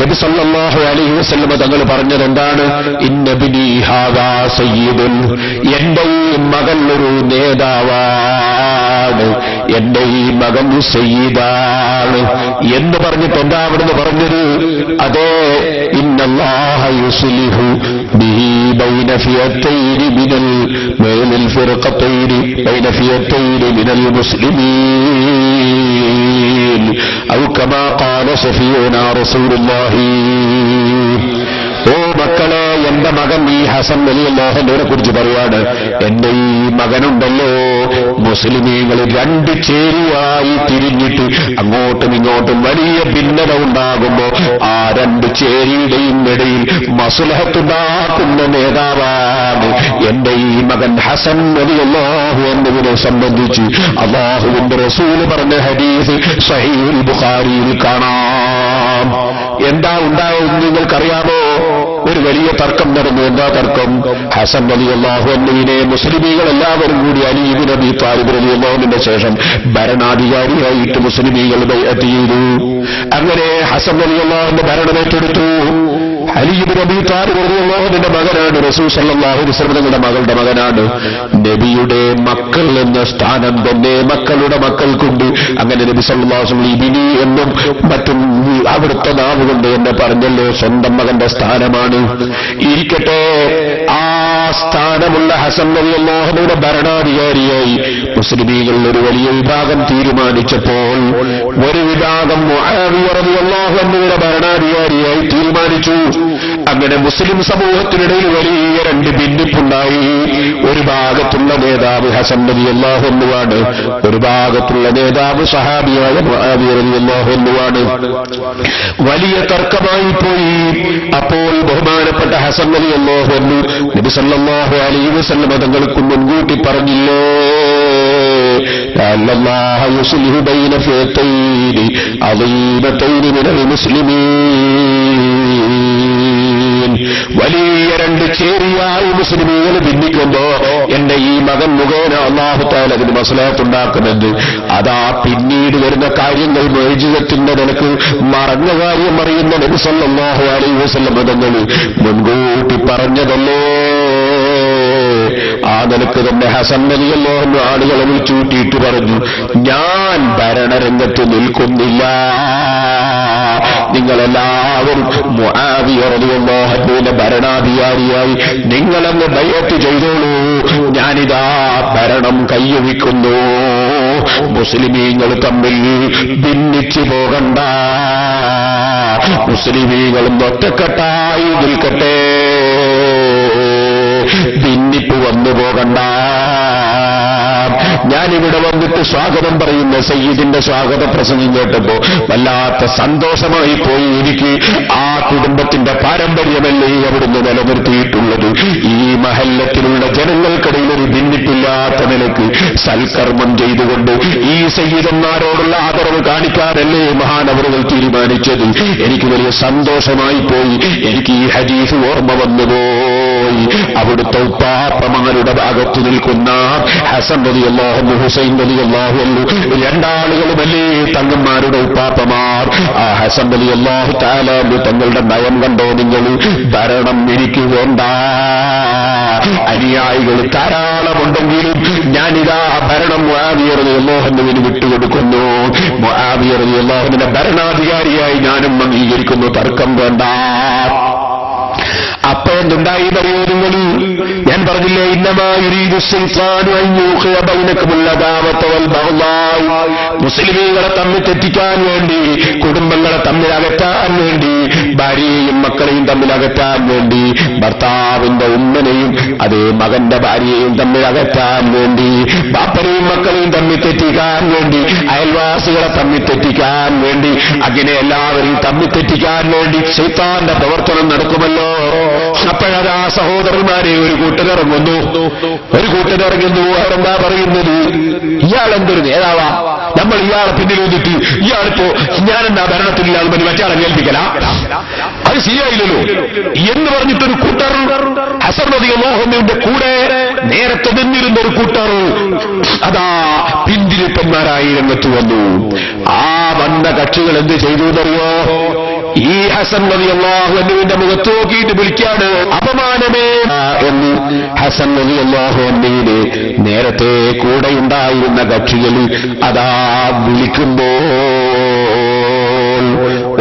നബി സല്ലല്ലാഹു അലൈഹി വസല്ലം തങ്ങൾ പറഞ്ഞത് എന്താണ്? ഇന്നബ്നി ഹാദാ സയ്യിദുൻ, എന്റെ ഈ മകൻ ഒരു നേതാവാണ്, എന്റെ ഈ മകൻ സയ്യിദാണ് എന്ന് പറഞ്ഞിട്ട് എന്താ അവിടുന്ന് പറഞ്ഞത്? അതേ, ഇന്നല്ലാഹ യുസ്ലിഹു ബിഹി ബൈന ഫിയത്തൈനി മിനൽ ഫിർഖത്തൈനി ബൈന ഫിയത്തൈനി മിനൽ മുസ്ലിമീൻ ഔ കമാ ഖാല സഫിയുനാ റസൂലുള്ളാഹി. ഓ മക്കളെ, എന്റെ മകൻ ഈ ഹസൻ റളിയല്ലാഹു അൻഹുവിനെ കുറിച്ച് പറയാണ്, എന്റെ ഈ മകനുണ്ടല്ലോ, മുസ്ലിമീങ്ങൾ 2 ചേരിയായി തിരിഞ്ഞിട്ട് അങ്ങോട്ടും ഇങ്ങോട്ടും വലിയ ഭിന്നത ഉണ്ടാകുമ്പോ ആ 2 ചേരിയുടെയും ഇടയിൽ മസ്ലഹത്തുണ്ടാക്കുന്ന നേതാവാണ് എന്റെ ഈ മകൻ ഹസൻ റളിയല്ലാഹു അൻഹുവിനെ സംബന്ധിച്ച് അല്ലാഹുവിന്റെ റസൂല് പറഞ്ഞ ഹദീസ് സഹീഹുൽ ബുഖാരിയിൽ കാണാം. എന്താ ഉണ്ടായെന്ന് നിങ്ങൾക്കറിയാമോ? ഒരു വലിയ തർക്കം നടന്നു. എന്താ തർക്കം? ഹസൻ റളിയല്ലാഹു അൻഹുവിനെ മുസ്ലിമീങ്ങൾ എല്ലാവരും കൂടി അലി ഇബ്നു അബീ ത്വാലിബ് റളിയല്ലാഹു അൻഹുവിന്റെ ശേഷം ഭരണാധികാരിയായിട്ട് മുസ്ലിമീങ്ങൾ ബൈഅത്ത് ചെയ്തു. അങ്ങനെ ഹസൻ റളിയല്ലാഹു അൻഹു ഭരണം ഏറ്റെടുത്തു. അലി ഇബ്നു അബീ ത്വാലിബ് റളിയല്ലാഹു അൻഹുവിന്റെ മകനാണ്. റസൂൽ സല്ലല്ലാഹു അലൈഹി വസല്ലം തങ്ങളുടെ മകളുടെ മകനാണ്. നബിയുടെ മക്കൾ എന്ന സ്ഥാനം തന്നെ മക്കളുടെ മക്കൾക്കുണ്ട്. അങ്ങനെ നബി സല്ലല്ലാഹു അലൈഹി വസല്ലം ഇബ്നി എന്നും മറ്റും അവിടുത്തെ നാവുകൊണ്ട് എന്നെ പറഞ്ഞല്ലോ, സ്വന്തം മകന്റെ സ്ഥാനമാണ്. ഇരിക്കട്ടെ, ആ സ്ഥാനമുള്ള ഹസൻ റളിയല്ലാഹു അൻഹുവിന്റെ ഭരണാധികാരിയായി മുസ്ലിമീങ്ങൾ ഒരു വലിയ വിഭാഗം തീരുമാനിച്ചപ്പോൾ ഒരു വിഭാഗം മുആവിയ റളിയല്ലാഹു അൻഹുവിന്റെ ഭരണാധികാരിയായി തീരുമാനിച്ചു. അങ്ങനെ മുസ്ലിം സമൂഹത്തിനിടയിൽ വലിയ 2 ഭിന്നിപ്പുണ്ടായി. ഒരു ഭാഗത്തുള്ള നേതാവ് ഹസൻ റളിയല്ലാഹു അൻഹുവാണ്, ഒരു ഭാഗത്തുള്ള നേതാവ് സഹാബിയായ മുആവിയ റളിയല്ലാഹു അൻഹുവാണ്. വലിയ തർക്കമായി പോയി. അപ്പോൾ ബഹുമാനപ്പെട്ട ഹസൻ റളിയല്ലാഹു അൻഹു നബി സല്ലല്ലാഹു അലൈഹി വസല്ലം തങ്ങൾക്ക് മുൻകൂട്ടി പറഞ്ഞില്ലേ, അല്ലാഹു യുസ്ലിഹു ബൈന ഫിയത്തൈനി അദീമതൈനി മിനൽ മുസ്ലിമീൻ. മുസ്ലിമീൻ, വലിയ രണ്ട് ചേരിയായി മുസ്ലിമീങ്ങൾ ഭിന്നിക്കുമ്പോ എന്റെ ഈ മകൻ മുഖേന അല്ലാഹു തആല അതിന് മസ്ലഹത്തുണ്ടാക്കുമെന്ന്, അതാ പിന്നീട് വരുന്ന കാര്യങ്ങൾ മുഅ്ജിസത്തിന്റെ നിലക്ക് മറഞ്ഞ കാര്യം അറിയുന്ന നബി സല്ലല്ലാഹു അലൈഹി വസല്ലം തങ്ങൾ മുൻകൂട്ടി പറഞ്ഞതല്ലേ. ആ നിലക്ക് തന്നെ ഹസൻ റളിയല്ലാഹു അൻഹു ആളുകളെ വിളിച്ചുകൂട്ടിയിട്ട് പറഞ്ഞു, ഞാൻ ഭരണരംഗത്ത് നിൽക്കുന്നില്ല, നിങ്ങളെല്ലാവരും മുആവിയ റളിയല്ലാഹു അൻഹുവിന്റെ ഭരണാധികാരിയായി നിങ്ങളെന്ന് ബൈഅത്ത് ചെയ്തോളൂ, ഞാനിതാ ഭരണം കൈയൊഴിക്കുന്നു, മുസ്ലിമീങ്ങൾ തമ്മിൽ ഭിന്നിച്ചു പോകണ്ട, മുസ്ലിമീങ്ങൾ ഒറ്റക്കെട്ടായി നിൽക്കട്ടെ, ഭിന്നിപ്പ് വന്നു പോകണ്ട. ഞാനിവിടെ വന്നിട്ട് സ്വാഗതം പറയുന്ന സയ്യിദിന്റെ സ്വാഗത പ്രസംഗം കേട്ടപ്പോ വല്ലാത്ത സന്തോഷമായി പോയി. എനിക്ക് ആ കുടുംബത്തിന്റെ പാരമ്പര്യമല്ലേ അവിടുന്ന് നിലനിർത്തിയിട്ടുള്ളത്. ഈ മഹല്ലത്തിലുള്ള ജനങ്ങൾക്കിടയിൽ ഒരു ഭിന്നിപ്പില്ലാത്ത നിലക്ക് സൽക്കർമ്മം ചെയ്തുകൊണ്ട് ഈ സയ്യിദന്മാരോടുള്ള ആദരവ് കാണിക്കാനല്ലേ മഹാനവറുകൾ തീരുമാനിച്ചത്. എനിക്ക് വലിയ സന്തോഷമായി പോയി. എനിക്ക് ഈ ഹദീസ് ഓർമ്മ വന്നുപോയി. അവിടുത്തെ ഉപ്പാപ്പമാരുടെ ഭാഗത്ത് നിൽക്കുന്ന ഹസൻ റളിയല്ലാഹു അൻഹു, ഹുസൈൻ റളിയല്ലാഹു അൻഹു, രണ്ടാളുകളുമല്ലേ തങ്ങന്മാരുടെ ഉപ്പാപ്പമാർ. ആ ഹസൻ റളിയല്ലാഹു തആല തങ്ങളുടെ നയം കണ്ടോ നിങ്ങൾ? ഭരണം എനിക്ക് വേണ്ട, അനുയായികൾ ധാരാളമുണ്ടെങ്കിലും ഞാനിതാ ഭരണം മുആവിയ റളിയല്ലാഹു അൻഹുവിന് വിട്ടുകൊടുക്കുന്നു, മുആവിയ റളിയല്ലാഹു അൻഹുവിന്റെ ഭരണാധികാരിയായി ഞാനും അംഗീകരിക്കുന്നു, തർക്കം വേണ്ട. അപ്പൊ എന്തുണ്ടായി അറിയോ നിങ്ങൾ? ഞാൻ പറഞ്ഞില്ലേ, ഇന്നമാ യുരീദു ശൈത്താനു അൻ യൂഖിയ ബൈനകുമുൽ അദാവത വൽ ബഗ്ളാ, മുസ്ലിമീങ്ങളെ തമ്മിൽ തെറ്റിക്കാൻ വേണ്ടി, കുടുംബങ്ങളെ തമ്മിൽ അകറ്റാൻ വേണ്ടി, ഭാര്യയെയും മക്കളെയും തമ്മിൽ അകറ്റാൻ വേണ്ടി, ഭർത്താവിന്റെ ഉമ്മനെയും അതേ മകന്റെ ഭാര്യയെയും തമ്മിൽ അകറ്റാൻ വേണ്ടി, ബാപ്പനെയും മക്കളെയും തമ്മിൽ തെറ്റിക്കാൻ വേണ്ടി, അയൽവാസികളെ തമ്മിൽ തെറ്റിക്കാൻ വേണ്ടി, അങ്ങനെ എല്ലാവരെയും തമ്മിൽ തെറ്റിക്കാൻ വേണ്ടി ശൈത്താന്റെ പ്രവർത്തനം നടക്കുമല്ലോ. അപ്പോഴതാ സഹോദരന്മാരെ ഒരു കൂട്ടരിറങ്ങുന്നു, അവരെന്താ പറയുന്നത്? ഇയാളെന്തൊരു നേതാവാ, നമ്മൾ ഇയാളെ പിന്നിൽ വന്നിട്ട് ഇയാളിപ്പോ ഞാനെന്താ ഭരണത്തിലില്ലാതെ മതി മറ്റാളെ ഏൽപ്പിക്കല, അത് ശരിയായില്ലല്ലോ എന്ന് പറഞ്ഞിട്ടൊരു കൂട്ടർ ഹസൻ റളിയല്ലാഹു അൻഹുവിന്റെ കൂടെ നേരത്തെ നിന്നിരുന്ന ഒരു കൂട്ടർ അതാ പിന്തിരിപ്പന്മാരായി രംഗത്ത് വന്നു. ആ വന്ന കക്ഷികൾ എന്ത് ചെയ്തു എന്നറിയോ? ഈ ഹസൻ റളിയല്ലാഹു അൻഹുവിന്റെ മുഖത്ത് നോക്കിയിട്ട് വിളിക്കാണ്, അപമാനമേ എന്ന്. ഹസൻ റളിയല്ലാഹു അൻഹുവിനെ നേരത്തെ കൂടെയുണ്ടായിരുന്ന കക്ഷികൾ അതാ വിളിക്കുമ്പോൾ,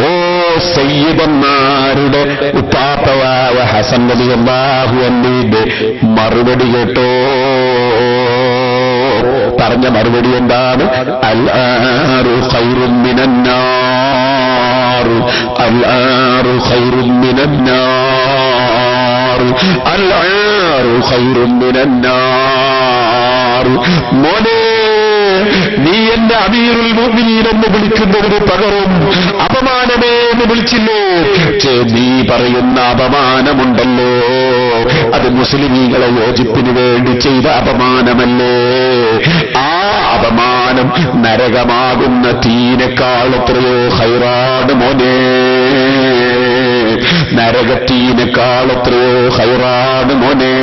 ഓ സയ്യിദന്മാരുടെ ഉപ്പാപ്പവായ ഹസൻ റളിയല്ലാഹു അൻഹുവിന്റെ മറുപടി കേട്ടോ. പറഞ്ഞ മറുപടി എന്താണ്? അൽആറു ഖൈറുൻ മിനന്നാർ, അൽആറു ഖൈറുൻ മിനന്നാർ, അൽആറു ഖൈറുൻ മിനന്നാർ. മോനെ, നീ എന്റെ അമീറുൽ മുഅ്മിനീൻ എന്ന് വിളിക്കുന്നതിന് പകരം അപമാനമേ എന്ന് വിളിച്ചില്ലേ? പക്ഷേ നീ പറയുന്ന അപമാനമുണ്ടല്ലോ, അത് മുസ്ലിമീങ്ങളെ യോജിപ്പിന് വേണ്ടി ചെയ്ത അപമാനമല്ലേ? ആ അപമാനം നരകമാകുന്ന തീനേക്കാൾ എത്രയോ ഹൈറാണ് മോനെ, നരകത്തീനേക്കാൾ എത്രയോ ഹൈറാണ് മോനെ.